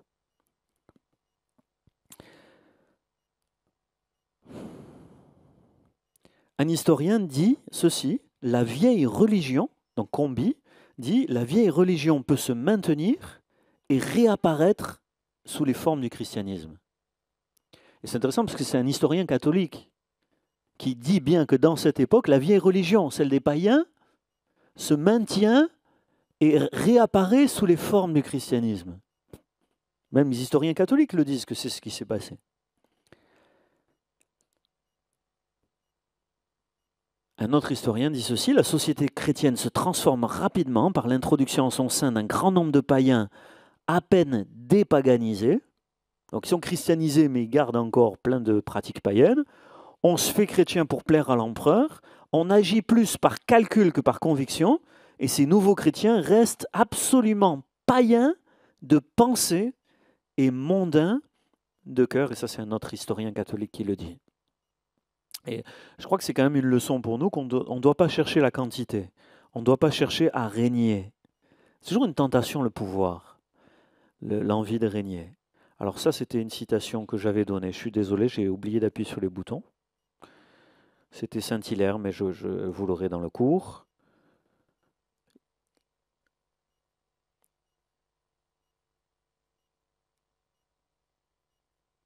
Un historien dit ceci, la vieille religion, donc Combi, dit la vieille religion peut se maintenir et réapparaître sous les formes du christianisme. Et c'est intéressant parce que c'est un historien catholique qui dit bien que dans cette époque, la vieille religion, celle des païens, se maintient et réapparaît sous les formes du christianisme. Même les historiens catholiques le disent que c'est ce qui s'est passé. Un autre historien dit ceci, la société chrétienne se transforme rapidement par l'introduction en son sein d'un grand nombre de païens à peine dépaganisés. Donc ils sont christianisés, mais ils gardent encore plein de pratiques païennes. On se fait chrétien pour plaire à l'empereur. On agit plus par calcul que par conviction. Et ces nouveaux chrétiens restent absolument païens de pensée et mondains de cœur. Et ça, c'est un autre historien catholique qui le dit. Et je crois que c'est quand même une leçon pour nous qu'on ne doit pas chercher la quantité. On ne doit pas chercher à régner. C'est toujours une tentation, le pouvoir, l'envie de régner. Alors ça, c'était une citation que j'avais donnée. Je suis désolé, j'ai oublié d'appuyer sur les boutons. C'était Saint-Hilaire, mais je vous l'aurai dans le cours.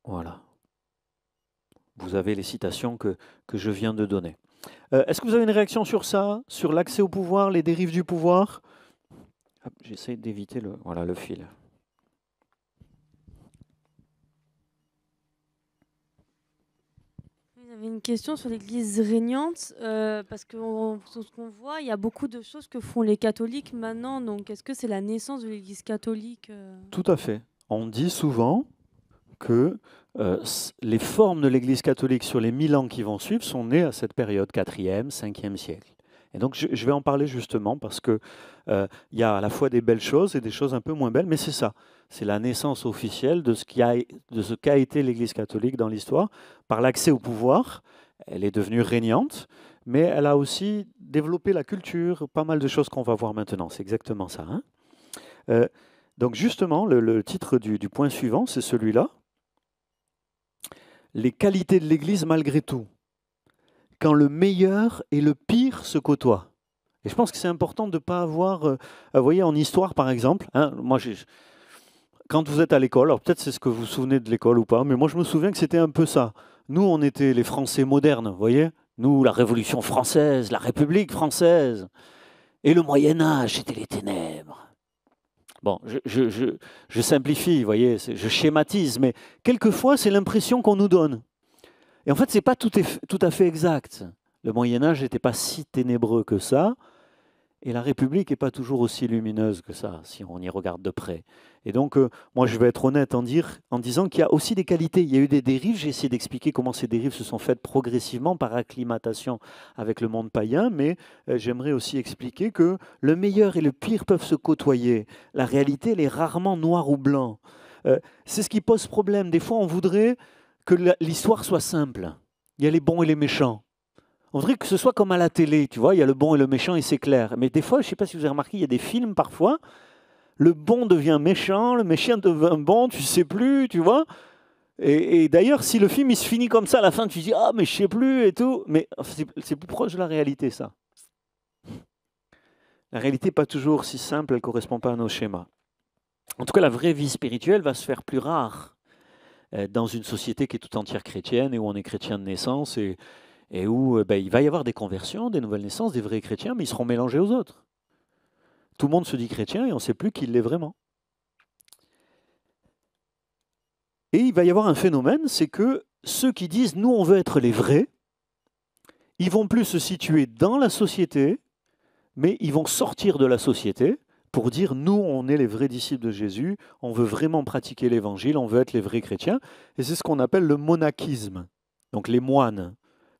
Voilà. Vous avez les citations que je viens de donner. Est-ce que vous avez une réaction sur ça, sur l'accès au pouvoir, les dérives du pouvoir? J'essaie d'éviter le fil. J'avais une question sur l'Église régnante, parce que ce qu'on voit, il y a beaucoup de choses que font les catholiques maintenant. Donc, est-ce que c'est la naissance de l'Église catholique Tout à fait. On dit souvent que les formes de l'Église catholique sur les 1000 ans qui vont suivre sont nées à cette période, 4e, 5e siècle. Et donc je vais en parler justement parce qu'il y a à la fois des belles choses et des choses un peu moins belles, mais c'est ça. C'est la naissance officielle de ce qu'a été l'Église catholique dans l'histoire. Par l'accès au pouvoir, elle est devenue régnante, mais elle a aussi développé la culture, pas mal de choses qu'on va voir maintenant. C'est exactement ça. Hein. Donc justement, le titre du point suivant, c'est celui-là. Les qualités de l'Église malgré tout. Quand le meilleur et le pire se côtoient. Et je pense que c'est important de ne pas avoir... vous voyez, en histoire, par exemple, hein, quand vous êtes à l'école, alors peut-être c'est ce que vous vous souvenez de l'école ou pas, mais moi je me souviens que c'était un peu ça. Nous, on était les Français modernes, vous voyez. Nous, la Révolution française, la République française. Et le Moyen-Âge, c'était les ténèbres. Bon, je simplifie, vous voyez, je schématise, mais quelquefois, c'est l'impression qu'on nous donne. Et en fait, ce n'est pas tout à fait exact. Le Moyen-Âge n'était pas si ténébreux que ça, et la République n'est pas toujours aussi lumineuse que ça, si on y regarde de près. Et donc, moi, je vais être honnête en disant qu'il y a aussi des qualités. Il y a eu des dérives, j'ai essayé d'expliquer comment ces dérives se sont faites progressivement par acclimatation avec le monde païen, mais j'aimerais aussi expliquer que le meilleur et le pire peuvent se côtoyer. La réalité, elle est rarement noire ou blanc. C'est ce qui pose problème. Des fois, on voudrait que l'histoire soit simple. Il y a les bons et les méchants. On voudrait que ce soit comme à la télé, tu vois, il y a le bon et le méchant et c'est clair. Mais des fois, je ne sais pas si vous avez remarqué, il y a des films parfois, le bon devient méchant, le méchant devient bon, tu ne sais plus, tu vois. Et d'ailleurs, si le film il se finit comme ça, à la fin, tu te dis « Ah, mais je ne sais plus » et tout. Mais c'est plus proche de la réalité, ça. La réalité n'est pas toujours si simple, elle ne correspond pas à nos schémas. En tout cas, la vraie vie spirituelle va se faire plus rare dans une société qui est tout entière chrétienne et où on est chrétien de naissance et où il va y avoir des conversions, des nouvelles naissances, des vrais chrétiens, mais ils seront mélangés aux autres. Tout le monde se dit chrétien et on ne sait plus qui l'est vraiment. Et il va y avoir un phénomène, c'est que ceux qui disent « nous, on veut être les vrais », ils vont plus se situer dans la société, mais ils vont sortir de la société pour dire « nous, on est les vrais disciples de Jésus, on veut vraiment pratiquer l'évangile, on veut être les vrais chrétiens ». Et c'est ce qu'on appelle le monachisme, donc les moines.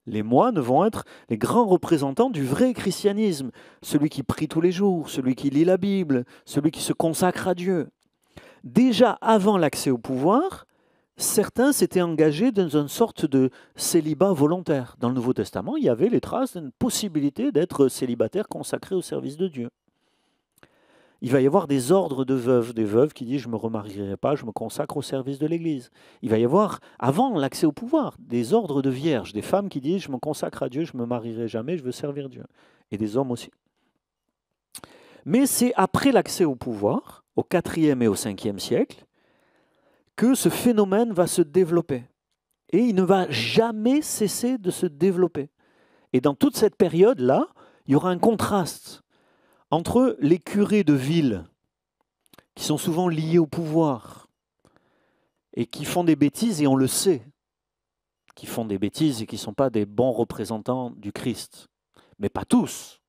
Les moines vont être les grands représentants du vrai christianisme, celui qui prie tous les jours, celui qui lit la Bible, celui qui se consacre à Dieu. Déjà avant l'accès au pouvoir, certains s'étaient engagés dans une sorte de célibat volontaire. Dans le Nouveau Testament, il y avait les traces d'une possibilité d'être célibataire consacré au service de Dieu. Il va y avoir des ordres de veuves, des veuves qui disent « je ne me remarierai pas, je me consacre au service de l'Église ». Il va y avoir, avant l'accès au pouvoir, des ordres de vierges, des femmes qui disent « je me consacre à Dieu, je ne me marierai jamais, je veux servir Dieu ». Et des hommes aussi. Mais c'est après l'accès au pouvoir, au IVe et au Ve siècle, que ce phénomène va se développer. Et il ne va jamais cesser de se développer. Et dans toute cette période-là, il y aura un contraste entre les curés de ville, qui sont souvent liés au pouvoir, et qui font des bêtises, et on le sait, qui font des bêtises et qui ne sont pas des bons représentants du Christ. Mais pas tous,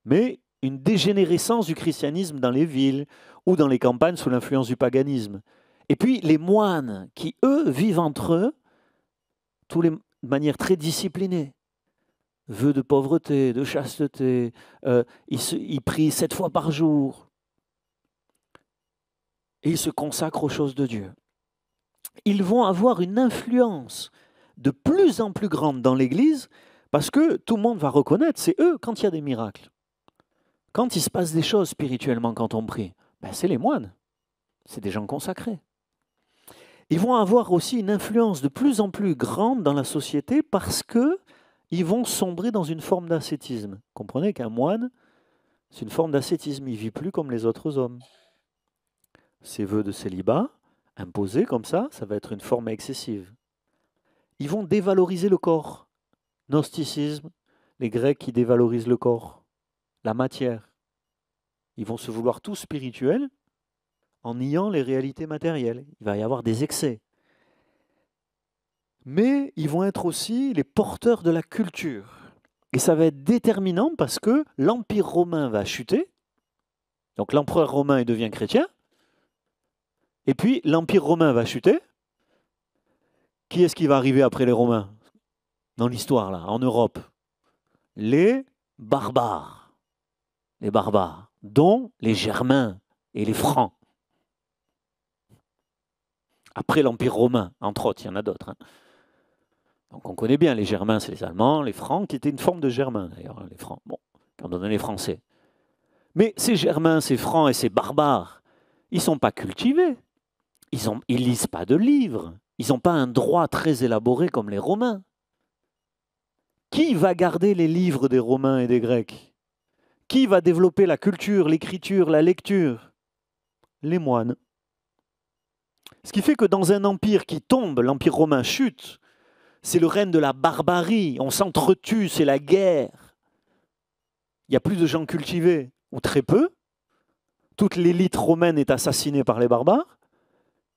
mais une dégénérescence du christianisme dans les villes ou dans les campagnes sous l'influence du paganisme. Et puis les moines qui, eux, vivent entre eux, de manière très disciplinée. Vœux de pauvreté, de chasteté, ils prient 7 fois par jour. Et ils se consacrent aux choses de Dieu. Ils vont avoir une influence de plus en plus grande dans l'Église parce que tout le monde va reconnaître, c'est eux quand il y a des miracles. Quand il se passe des choses spirituellement quand on prie, ben c'est les moines, c'est des gens consacrés. Ils vont avoir aussi une influence de plus en plus grande dans la société parce qu'ils vont sombrer dans une forme d'ascétisme. Comprenez qu'un moine, c'est une forme d'ascétisme, il ne vit plus comme les autres hommes. Ses vœux de célibat, imposés comme ça va être une forme excessive. Ils vont dévaloriser le corps. Gnosticisme, les Grecs qui dévalorisent le corps, la matière. Ils vont se vouloir tout spirituel en niant les réalités matérielles. Il va y avoir des excès. Mais ils vont être aussi les porteurs de la culture. Et ça va être déterminant parce que l'Empire romain va chuter. Donc l'empereur romain il devient chrétien. Et puis l'Empire romain va chuter. Qui est-ce qui va arriver après les Romains dans l'histoire, là, en Europe? Les barbares. Les barbares, dont les Germains et les Francs. Après l'Empire romain, entre autres, il y en a d'autres. Hein. Donc on connaît bien les Germains, c'est les Allemands, les Francs, qui étaient une forme de Germains, d'ailleurs, les Francs. Bon, quand on donne les Français. Mais ces Germains, ces Francs et ces barbares, ils ne sont pas cultivés. Ils ne lisent pas de livres. Ils n'ont pas un droit très élaboré comme les Romains. Qui va garder les livres des Romains et des Grecs? Qui va développer la culture, l'écriture, la lecture? Les moines. Ce qui fait que dans un empire qui tombe, l'empire romain chute, c'est le règne de la barbarie, on s'entretue, c'est la guerre. Il n'y a plus de gens cultivés, ou très peu. Toute l'élite romaine est assassinée par les barbares.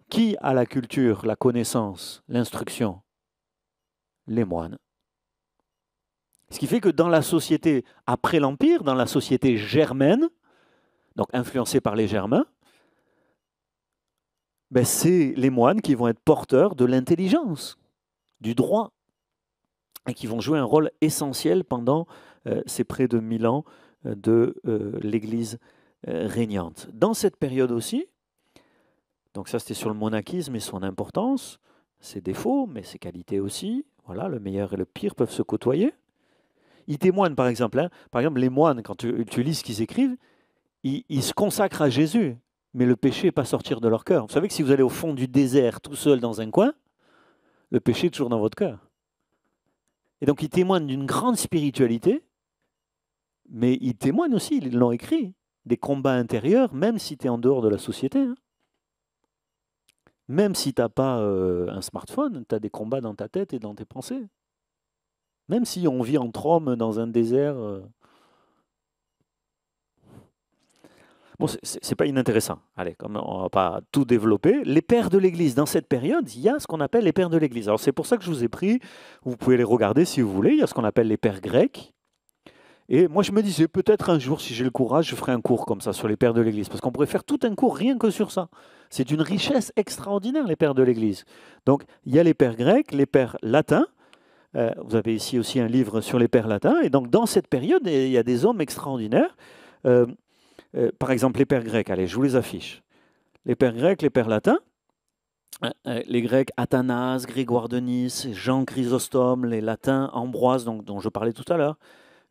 Qui a la culture, la connaissance, l'instruction? Les moines. Ce qui fait que dans la société après l'Empire, dans la société germaine, donc influencée par les Germains, ben c'est les moines qui vont être porteurs de l'intelligence, du droit, et qui vont jouer un rôle essentiel pendant ces près de 1000 ans de l'Église régnante. Dans cette période aussi, donc ça c'était sur le monachisme et son importance, ses défauts, mais ses qualités aussi, voilà, le meilleur et le pire peuvent se côtoyer. Ils témoignent, par exemple, les moines, quand tu lis ce qu'ils écrivent, ils se consacrent à Jésus, mais le péché n'est pas sortir de leur cœur. Vous savez que si vous allez au fond du désert, tout seul dans un coin, le péché est toujours dans votre cœur. Et donc ils témoignent d'une grande spiritualité, mais ils témoignent aussi, ils l'ont écrit, des combats intérieurs, même si tu es en dehors de la société. Hein. Même si tu n'as pas un smartphone, tu as des combats dans ta tête et dans tes pensées. Même si on vit entre hommes dans un désert. Bon, c'est pas inintéressant. Allez, comme on va pas tout développer. Les pères de l'Église, dans cette période, il y a ce qu'on appelle les pères de l'Église. Alors c'est pour ça que je vous ai pris, vous pouvez les regarder si vous voulez, il y a ce qu'on appelle les pères grecs. Et moi je me disais, peut-être un jour, si j'ai le courage, je ferai un cours comme ça sur les pères de l'Église. Parce qu'on pourrait faire tout un cours rien que sur ça. C'est d'une richesse extraordinaire, les pères de l'Église. Donc il y a les pères grecs, les pères latins. Vous avez ici aussi un livre sur les pères latins. Et donc, dans cette période, il y a des hommes extraordinaires. Par exemple, les pères grecs. Allez, je vous les affiche. Les pères grecs, les pères latins. Les Grecs, Athanase, Grégoire de Nice, Jean Chrysostome. Les latins, Ambroise, dont je parlais tout à l'heure,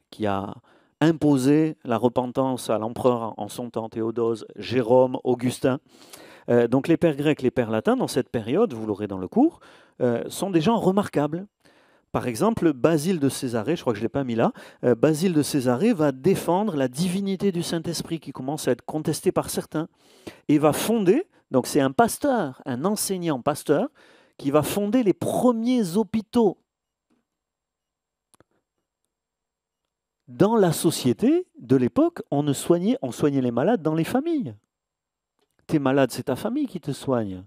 qui a imposé la repentance à l'empereur en son temps, Théodose, Jérôme, Augustin. Donc, les pères grecs, les pères latins, dans cette période, vous l'aurez dans le cours, sont des gens remarquables. Par exemple, Basile de Césarée, je crois que je ne l'ai pas mis là, Basile de Césarée va défendre la divinité du Saint-Esprit qui commence à être contestée par certains et va fonder, donc c'est un pasteur, un enseignant pasteur, qui va fonder les premiers hôpitaux dans la société de l'époque. On soignait les malades dans les familles. T'es malade, c'est ta famille qui te soigne.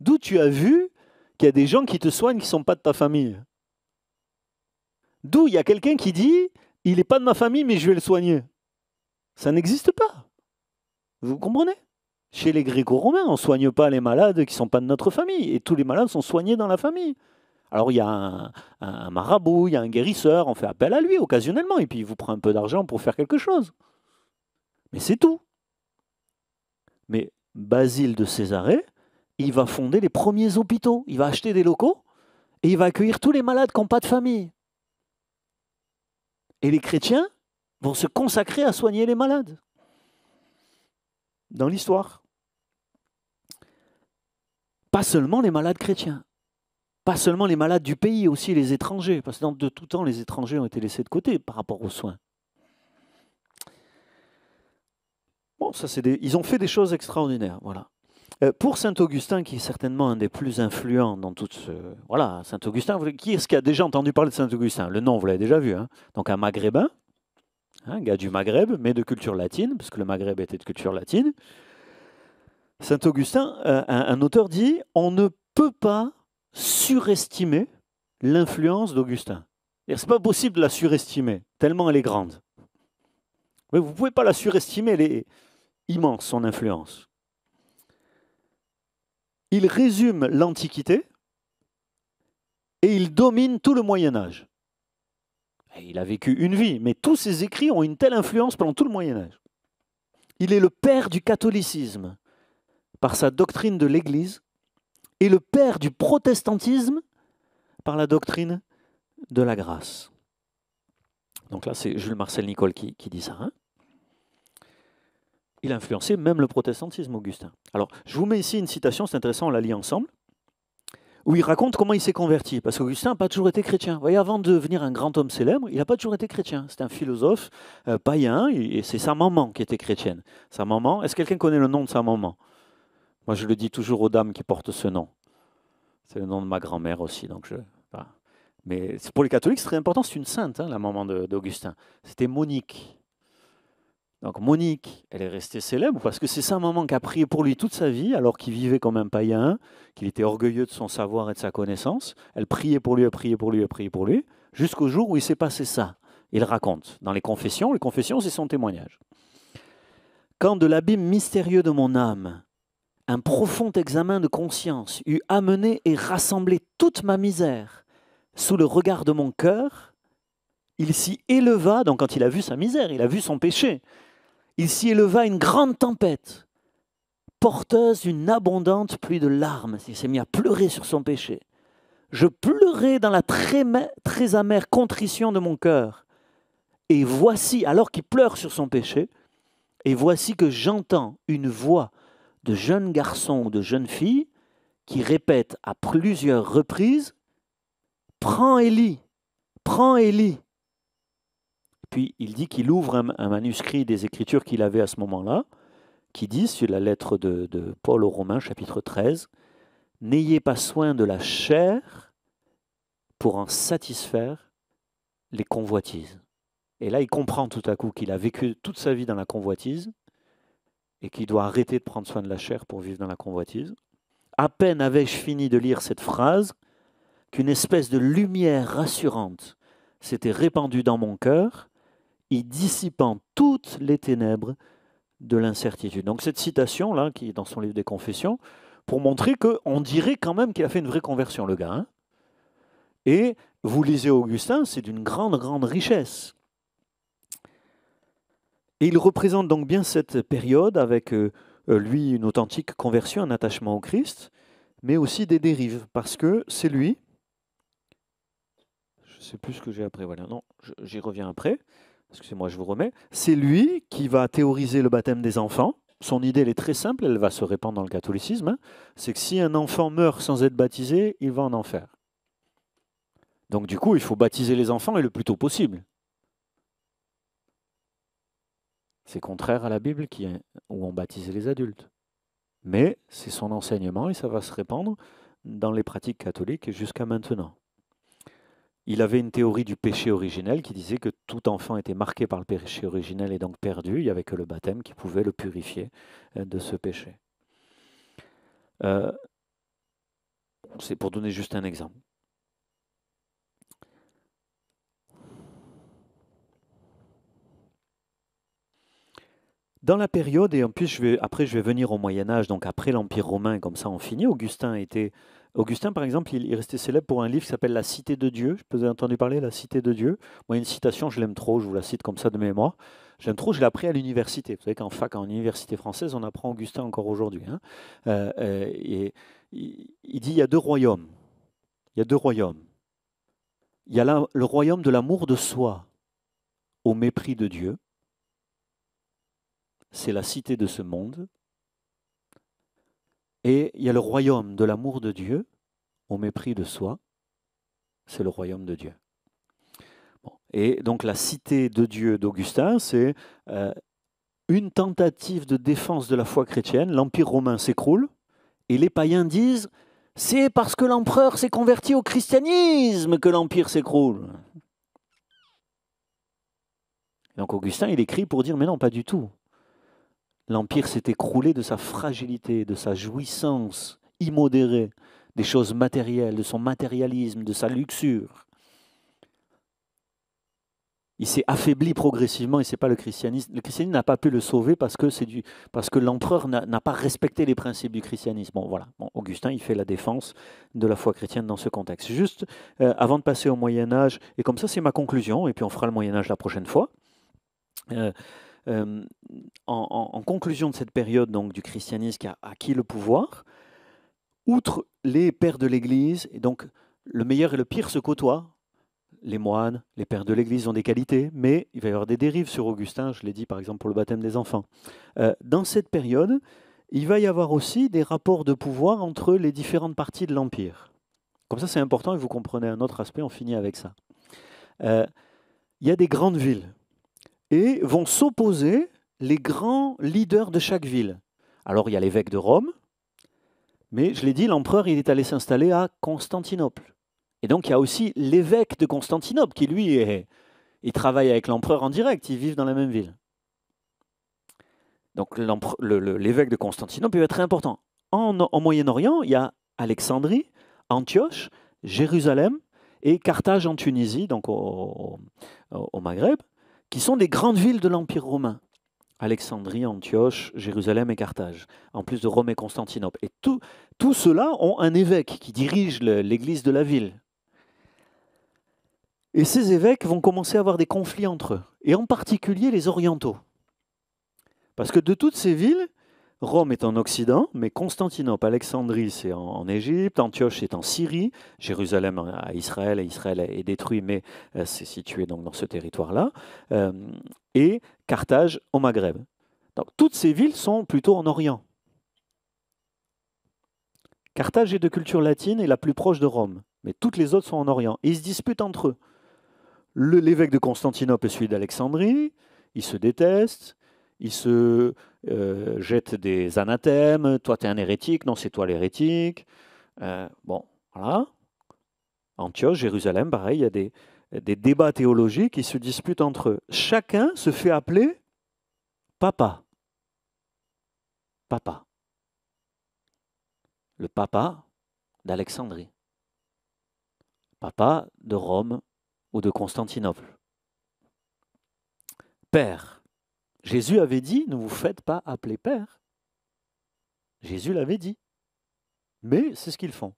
D'où tu as vu qu'il y a des gens qui te soignent qui ne sont pas de ta famille? D'où il y a quelqu'un qui dit « il n'est pas de ma famille, mais je vais le soigner ». Ça n'existe pas. Vous comprenez? Chez les Gréco-Romains, on ne soigne pas les malades qui ne sont pas de notre famille. Et tous les malades sont soignés dans la famille. Alors il y a un marabout, il y a un guérisseur, on fait appel à lui occasionnellement. Et puis il vous prend un peu d'argent pour faire quelque chose. Mais c'est tout. Mais Basile de Césarée, il va fonder les premiers hôpitaux. Il va acheter des locaux et il va accueillir tous les malades qui n'ont pas de famille. Et les chrétiens vont se consacrer à soigner les malades. Dans l'histoire. Pas seulement les malades chrétiens. Pas seulement les malades du pays, aussi les étrangers. Parce que de tout temps, les étrangers ont été laissés de côté par rapport aux soins. Bon, ils ont fait des choses extraordinaires. Voilà. Pour saint Augustin, qui est certainement un des plus influents dans toute ce... Voilà, saint Augustin, qui est-ce qui a déjà entendu parler de saint Augustin? Le nom, vous l'avez déjà vu. Hein. Donc un maghrébin, un gars du Maghreb, mais de culture latine, parce que le Maghreb était de culture latine. Saint Augustin, un auteur dit, on ne peut pas surestimer l'influence d'Augustin. C'est pas possible de la surestimer, tellement elle est grande. Mais vous ne pouvez pas la surestimer, elle est immense, son influence. Il résume l'Antiquité et il domine tout le Moyen-Âge. Il a vécu une vie, mais tous ses écrits ont une telle influence pendant tout le Moyen-Âge. Il est le père du catholicisme par sa doctrine de l'Église et le père du protestantisme par la doctrine de la grâce. Donc là, c'est Jules Marcel Nicolle qui dit ça. Hein. Il a influencé même le protestantisme, Augustin. Alors, je vous mets ici une citation, c'est intéressant, on la lit ensemble, où il raconte comment il s'est converti. Parce qu'Augustin n'a pas toujours été chrétien. Vous voyez, avant de devenir un grand homme célèbre, il n'a pas toujours été chrétien. C'est un philosophe païen, et c'est sa maman qui était chrétienne. Sa maman, est-ce que quelqu'un connaît le nom de sa maman? Moi, je le dis toujours aux dames qui portent ce nom. C'est le nom de ma grand-mère aussi. Donc voilà. Mais pour les catholiques, c'est très important, c'est une sainte, hein, la maman d'Augustin. C'était Monique. Donc Monique, elle est restée célèbre parce que c'est sa maman qui a prié pour lui toute sa vie, alors qu'il vivait comme un païen, qu'il était orgueilleux de son savoir et de sa connaissance. Elle priait pour lui, elle priait pour lui, elle priait pour lui, jusqu'au jour où il s'est passé ça. Il raconte dans les confessions c'est son témoignage. Quand de l'abîme mystérieux de mon âme, un profond examen de conscience eut amené et rassemblé toute ma misère sous le regard de mon cœur, il s'y éleva, donc quand il a vu sa misère, il a vu son péché, il s'y éleva une grande tempête, porteuse d'une abondante pluie de larmes. Il s'est mis à pleurer sur son péché. Je pleurais dans la très amère contrition de mon cœur. Et voici, alors qu'il pleure sur son péché, et voici que j'entends une voix de jeune garçon ou de jeune fille qui répète à plusieurs reprises « Prends Élie, prends Élie ». Puis il dit qu'il ouvre un manuscrit des Écritures qu'il avait à ce moment-là, qui dit sur la lettre de Paul aux Romains, chapitre 13, « N'ayez pas soin de la chair pour en satisfaire les convoitises ». Et là, il comprend tout à coup qu'il a vécu toute sa vie dans la convoitise et qu'il doit arrêter de prendre soin de la chair pour vivre dans la convoitise. À peine avais-je fini de lire cette phrase qu'une espèce de lumière rassurante s'était répandue dans mon cœur, y dissipant toutes les ténèbres de l'incertitude. Donc cette citation-là, qui est dans son livre des Confessions, pour montrer qu'on dirait quand même qu'il a fait une vraie conversion, le gars. Hein. Et vous lisez Augustin, c'est d'une grande, grande richesse. Et il représente donc bien cette période avec, lui, une authentique conversion, un attachement au Christ, mais aussi des dérives, parce que c'est lui, je ne sais plus ce que j'ai après, voilà, non, j'y reviens après, excusez-moi, je vous remets, c'est lui qui va théoriser le baptême des enfants. Son idée, elle est très simple, elle va se répandre dans le catholicisme, hein, c'est que si un enfant meurt sans être baptisé, il va en enfer. Donc du coup, il faut baptiser les enfants et le plus tôt possible. C'est contraire à la Bible où on baptisait les adultes. Mais c'est son enseignement et ça va se répandre dans les pratiques catholiques jusqu'à maintenant. Il avait une théorie du péché originel qui disait que tout enfant était marqué par le péché originel et donc perdu. Il n'y avait que le baptême qui pouvait le purifier de ce péché. C'est pour donner juste un exemple. Dans la période, et en plus après je vais venir au Moyen-Âge, donc après l'Empire romain, comme ça on finit. Augustin, par exemple, il est resté célèbre pour un livre qui s'appelle La Cité de Dieu. Je vous avez entendu parler, La Cité de Dieu. Moi, une citation, je l'aime trop, je vous la cite comme ça de mémoire. Je l'aime trop, je l'ai appris à l'université. Vous savez qu'en fac, en université française, on apprend Augustin encore aujourd'hui, hein. Et il dit, il y a deux royaumes. Il y a deux royaumes. Il y a là le royaume de l'amour de soi au mépris de Dieu. C'est la cité de ce monde. Et il y a le royaume de l'amour de Dieu au mépris de soi. C'est le royaume de Dieu. Bon. Et donc la cité de Dieu d'Augustin, c'est une tentative de défense de la foi chrétienne. L'Empire romain s'écroule et les païens disent « c'est parce que l'empereur s'est converti au christianisme que l'Empire s'écroule ». Donc Augustin, il écrit pour dire « mais non, pas du tout ». L'Empire s'est écroulé de sa fragilité, de sa jouissance immodérée, des choses matérielles, de son matérialisme, de sa luxure. Il s'est affaibli progressivement et ce n'est pas le christianisme. Le christianisme n'a pas pu le sauver parce que l'empereur n'a pas respecté les principes du christianisme. Bon, voilà. Bon, Augustin, il fait la défense de la foi chrétienne dans ce contexte. Juste avant de passer au Moyen-Âge, et comme ça c'est ma conclusion, et puis on fera le Moyen-Âge la prochaine fois. En conclusion de cette période donc, du christianisme qui a acquis le pouvoir, outre les pères de l'Église, et donc le meilleur et le pire se côtoient. Les moines, les pères de l'Église ont des qualités, mais il va y avoir des dérives sur Augustin, je l'ai dit par exemple pour le baptême des enfants. Dans cette période, il va y avoir aussi des rapports de pouvoir entre les différentes parties de l'Empire. Comme ça c'est important et vous comprenez un autre aspect, on finit avec ça. Il y a des grandes villes et vont s'opposer les grands leaders de chaque ville. Alors il y a l'évêque de Rome, mais je l'ai dit, l'empereur il est allé s'installer à Constantinople. Et donc il y a aussi l'évêque de Constantinople qui lui, il travaille avec l'empereur en direct, ils vivent dans la même ville. Donc l'évêque de Constantinople va être très important. En Moyen-Orient, il y a Alexandrie, Antioche, Jérusalem et Carthage en Tunisie, donc au Maghreb, qui sont des grandes villes de l'Empire romain. Alexandrie, Antioche, Jérusalem et Carthage, en plus de Rome et Constantinople. Et tous ceux-là ont un évêque qui dirige l'église de la ville. Et ces évêques vont commencer à avoir des conflits entre eux, et en particulier les orientaux. Parce que de toutes ces villes, Rome est en Occident, mais Constantinople, Alexandrie, c'est en Égypte, Antioche, c'est en Syrie, Jérusalem à Israël, et Israël est détruit, mais c'est situé donc dans ce territoire-là, et Carthage au Maghreb. Donc toutes ces villes sont plutôt en Orient. Carthage est de culture latine et la plus proche de Rome, mais toutes les autres sont en Orient. Et ils se disputent entre eux. L'évêque de Constantinople et celui d'Alexandrie, ils se détestent, ils se jettent des anathèmes. Toi, tu es un hérétique, non, c'est toi l'hérétique. Bon, voilà. Antioche, Jérusalem, pareil, il y a des débats théologiques qui se disputent entre eux. Chacun se fait appeler papa. Papa. Le papa d'Alexandrie. Papa de Rome ou de Constantinople. Père. Jésus avait dit, ne vous faites pas appeler Père. Jésus l'avait dit. Mais c'est ce qu'ils font.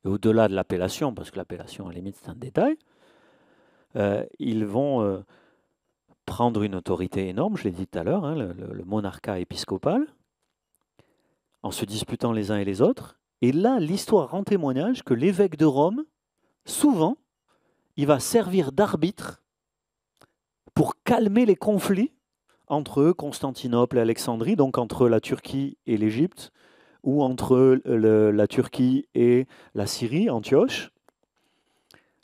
Et au-delà de l'appellation, parce que l'appellation, à la limite, c'est un détail, ils vont prendre une autorité énorme, je l'ai dit tout à l'heure, hein, le monarcat épiscopal, en se disputant les uns et les autres. Et là, l'histoire rend témoignage que l'évêque de Rome, souvent, il va servir d'arbitre pour calmer les conflits entre Constantinople et Alexandrie, donc entre la Turquie et l'Égypte, ou entre la Turquie et la Syrie, Antioche.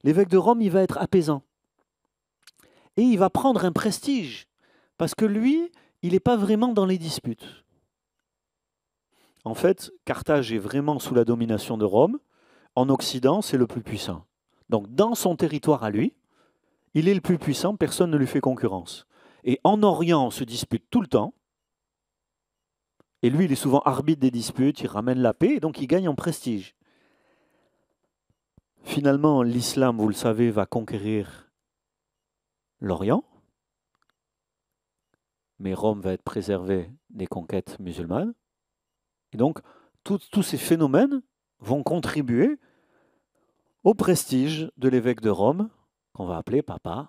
L'évêque de Rome, il va être apaisant. Et il va prendre un prestige, parce que lui, il n'est pas vraiment dans les disputes. En fait, Carthage est vraiment sous la domination de Rome. En Occident, c'est le plus puissant. Donc dans son territoire à lui, il est le plus puissant, personne ne lui fait concurrence. Et en Orient, on se dispute tout le temps. Et lui, il est souvent arbitre des disputes, il ramène la paix, et donc il gagne en prestige. Finalement, l'islam, vous le savez, va conquérir l'Orient. mais Rome va être préservée des conquêtes musulmanes. Et donc, tous ces phénomènes vont contribuer au prestige de l'évêque de Rome, qu'on va appeler pape.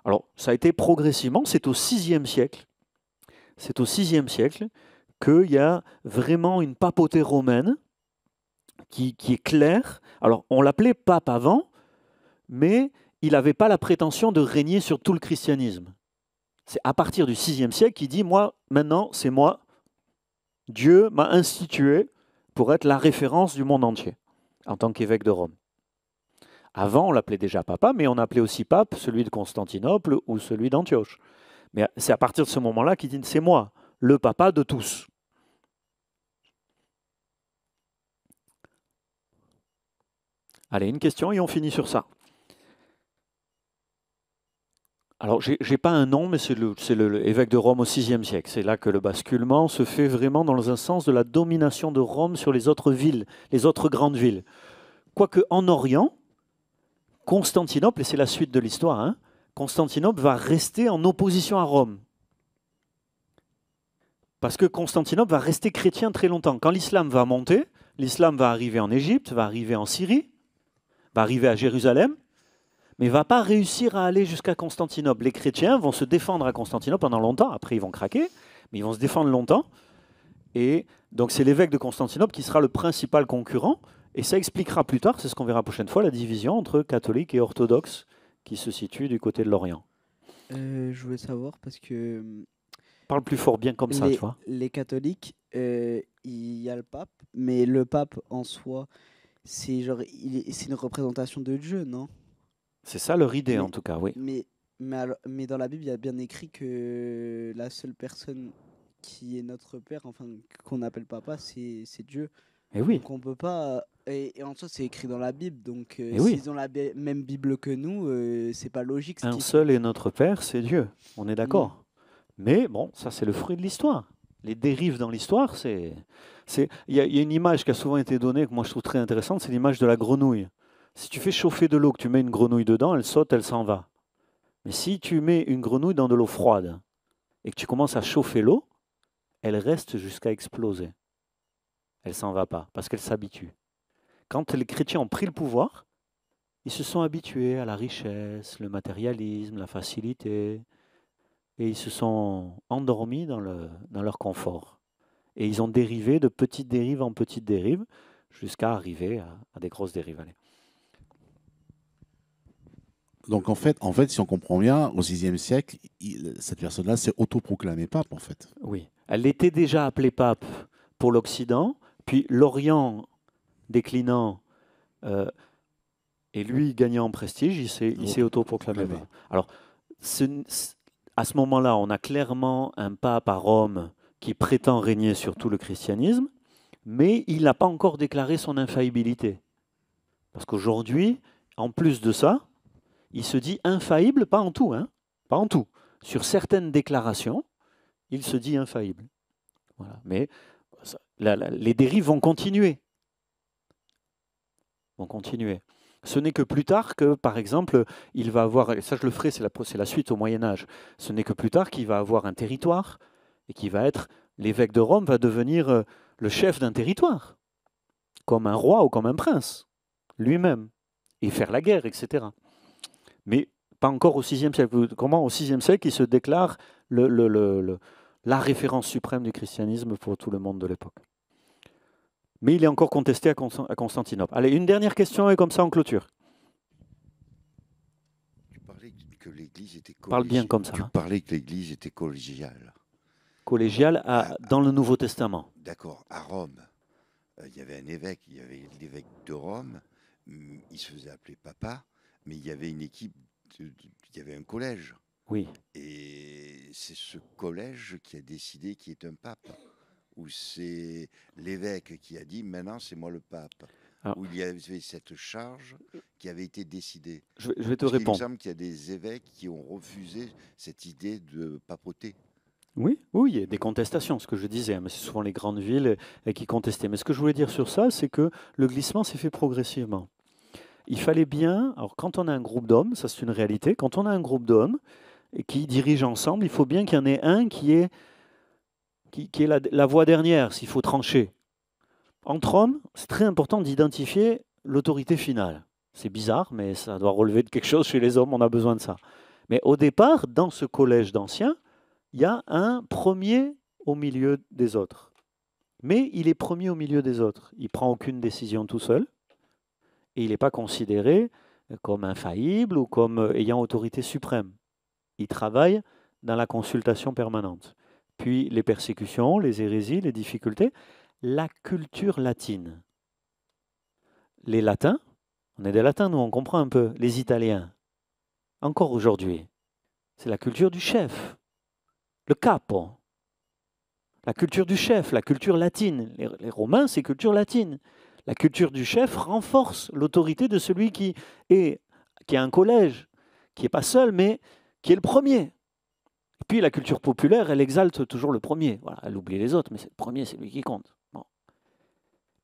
Alors, ça a été progressivement, c'est au VIe siècle. C'est au VIe siècle qu'il y a vraiment une papauté romaine qui est claire. Alors, on l'appelait pape avant, mais il n'avait pas la prétention de régner sur tout le christianisme. C'est à partir du VIe siècle qu'il dit, moi, maintenant, c'est moi, Dieu m'a institué pour être la référence du monde entier, en tant qu'évêque de Rome. Avant, on l'appelait déjà papa, mais on appelait aussi pape celui de Constantinople ou celui d'Antioche. Mais c'est à partir de ce moment-là qu'il dit, c'est moi, le papa de tous. Allez, une question et on finit sur ça. Alors, je n'ai pas un nom, mais c'est l'évêque de Rome au VIe siècle. C'est là que le basculement se fait vraiment dans un sens de la domination de Rome sur les autres villes, les autres grandes villes. Quoique en Orient, Constantinople, et c'est la suite de l'histoire, hein, Constantinople va rester en opposition à Rome. Parce que Constantinople va rester chrétien très longtemps. Quand l'islam va monter, l'islam va arriver en Égypte, va arriver en Syrie, va arriver à Jérusalem, mais ne va pas réussir à aller jusqu'à Constantinople. Les chrétiens vont se défendre à Constantinople pendant longtemps, après ils vont craquer, mais ils vont se défendre longtemps. Et donc c'est l'évêque de Constantinople qui sera le principal concurrent, et ça expliquera plus tard, c'est ce qu'on verra la prochaine fois, la division entre catholiques et orthodoxes qui se situe du côté de l'Orient. Je voulais savoir parce que Parle plus fort, bien comme ça, tu vois. les catholiques, il y a le pape, mais le pape en soi, c'est une représentation de Dieu, non? C'est ça leur idée, en tout cas, oui. Mais dans la Bible, il y a bien écrit que la seule personne qui est notre Père, enfin qu'on appelle papa, c'est Dieu. Et oui. Donc on peut pas. Et en soi, c'est écrit dans la Bible. Donc oui. s'ils ont la même Bible que nous, c'est pas logique. Un seul est notre Père, c'est Dieu. On est d'accord. Mais bon, ça c'est le fruit de l'histoire. Les dérives dans l'histoire, il y a une image qui a souvent été donnée, que moi je trouve très intéressante, c'est l'image de la grenouille. Si tu fais chauffer de l'eau, que tu mets une grenouille dedans, elle saute, elle s'en va. Mais si tu mets une grenouille dans de l'eau froide et que tu commences à chauffer l'eau, elle reste jusqu'à exploser. Elle ne s'en va pas, parce qu'elle s'habitue. Quand les chrétiens ont pris le pouvoir, ils se sont habitués à la richesse, le matérialisme, la facilité, et ils se sont endormis dans leur confort. Et ils ont dérivé de petites dérives en petites dérives, jusqu'à arriver à des grosses dérives. Allez. Donc en fait, si on comprend bien, au VIe siècle, cette personne-là s'est autoproclamée pape, en fait. Oui, elle était déjà appelée pape pour l'Occident, puis l'Orient déclinant et lui gagnant en prestige, il s'est autoproclamé pape. Alors, à ce moment-là, on a clairement un pape à Rome qui prétend régner sur tout le christianisme, mais il n'a pas encore déclaré son infaillibilité. Parce qu'aujourd'hui, en plus de ça, il se dit infaillible, pas en tout, hein, pas en tout. Sur certaines déclarations, il se dit infaillible. Voilà. Mais les dérives vont continuer. Ce n'est que plus tard que, par exemple, il va avoir, et ça je le ferai, c'est la suite au Moyen-Âge, ce n'est que plus tard qu'il va avoir un territoire et qu'il va être, l'évêque de Rome va devenir le chef d'un territoire, comme un roi ou comme un prince, lui-même, et faire la guerre, etc. Mais pas encore au VIe siècle. Comment au VIe siècle il se déclare la référence suprême du christianisme pour tout le monde de l'époque. Mais il est encore contesté à Constantinople. Allez, une dernière question et comme ça on clôture. Tu parlais que l'Église était collégiale. Parle bien comme ça. Tu parlais que l'Église était collégiale. Collégiale dans le Nouveau Testament. D'accord. À Rome, il y avait un évêque, il y avait l'évêque de Rome, il se faisait appeler papa, mais il y avait une équipe, il y avait un collège. Oui. Et c'est ce collège qui a décidé qui est un pape. Où c'est l'évêque qui a dit maintenant c'est moi le pape. Alors, où il y avait cette charge qui avait été décidée. Je vais te répondre. Il me semble qu'il y a des évêques qui ont refusé cette idée de papauté. Oui, il y a des contestations, ce que je disais, mais c'est souvent les grandes villes qui contestaient. Mais ce que je voulais dire sur ça, c'est que le glissement s'est fait progressivement. il fallait bien, alors quand on a un groupe d'hommes, ça c'est une réalité, quand on a un groupe d'hommes et qui dirigent ensemble, il faut bien qu'il y en ait un qui est la voix dernière, s'il faut trancher. Entre hommes, c'est très important d'identifier l'autorité finale. C'est bizarre, mais ça doit relever de quelque chose chez les hommes, on a besoin de ça. Mais au départ, dans ce collège d'anciens, il y a un premier au milieu des autres. Mais il est premier au milieu des autres. Il ne prend aucune décision tout seul. Et il n'est pas considéré comme infaillible ou comme ayant autorité suprême. Il travaille dans la consultation permanente. Puis les persécutions, les hérésies, les difficultés, la culture latine. Les latins, on est des latins, nous on comprend un peu, les italiens, encore aujourd'hui, c'est la culture du chef, le capo. La culture du chef, la culture latine. Les Romains, c'est culture latine. La culture du chef renforce l'autorité de celui qui a un collège, qui n'est pas seul, mais qui est le premier. Et puis la culture populaire, elle exalte toujours le premier. Voilà, elle oublie les autres, mais c'est le premier, c'est lui qui compte. Bon.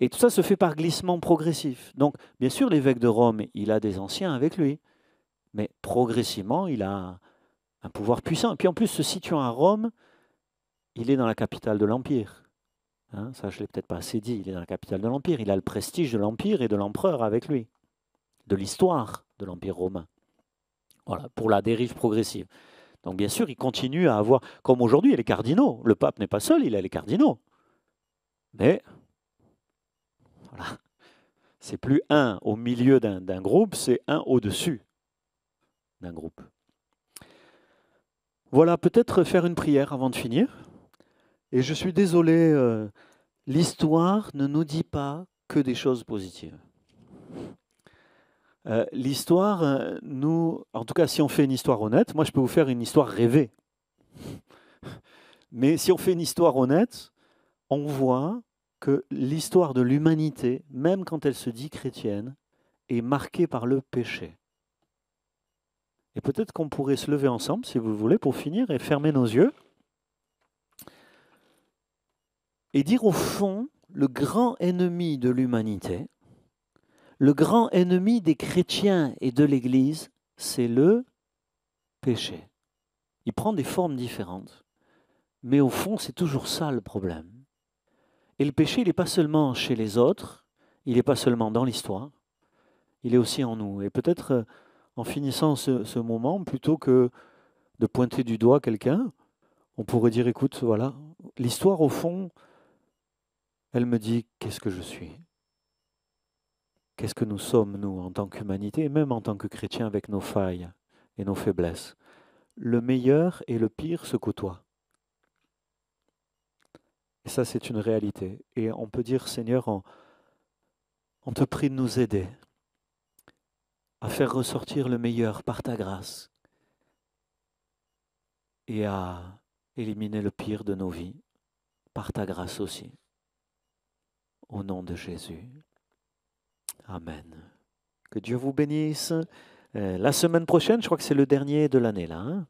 Et tout ça se fait par glissement progressif. Donc, bien sûr, l'évêque de Rome, il a des anciens avec lui, mais progressivement, il a un pouvoir puissant. Et puis en plus, se situant à Rome, il est dans la capitale de l'Empire. Hein, ça, je ne l'ai peut-être pas assez dit. Il est dans la capitale de l'Empire. Il a le prestige de l'Empire et de l'empereur avec lui, de l'histoire de l'Empire romain. Voilà, pour la dérive progressive. Donc bien sûr, il continue à avoir, comme aujourd'hui, il y a les cardinaux. Le pape n'est pas seul, il a les cardinaux. Mais, voilà, c'est plus un au milieu d'un groupe, c'est un au-dessus d'un groupe. Voilà, peut-être faire une prière avant de finir. Et je suis désolé, l'histoire ne nous dit pas que des choses positives. L'histoire, en tout cas si on fait une histoire honnête, moi je peux vous faire une histoire rêvée. Mais si on fait une histoire honnête, on voit que l'histoire de l'humanité, même quand elle se dit chrétienne, est marquée par le péché. Et peut-être qu'on pourrait se lever ensemble, si vous le voulez, pour finir et fermer nos yeux. Et dire au fond, le grand ennemi de l'humanité, le grand ennemi des chrétiens et de l'Église, c'est le péché. Il prend des formes différentes, mais au fond, c'est toujours ça le problème. Et le péché, il n'est pas seulement chez les autres, il n'est pas seulement dans l'histoire, il est aussi en nous. Et peut-être, en finissant ce moment, plutôt que de pointer du doigt quelqu'un, on pourrait dire, écoute, voilà, l'histoire, au fond, elle me dit qu'est-ce que je suis. Qu'est-ce que nous sommes, nous, en tant qu'humanité, et même en tant que chrétiens avec nos failles et nos faiblesses. Le meilleur et le pire se côtoient. Et ça, c'est une réalité. Et on peut dire, Seigneur, on te prie de nous aider à faire ressortir le meilleur par ta grâce et à éliminer le pire de nos vies par ta grâce aussi. Au nom de Jésus. Amen. Que Dieu vous bénisse. La semaine prochaine, je crois que c'est le dernier de l'année là. Hein.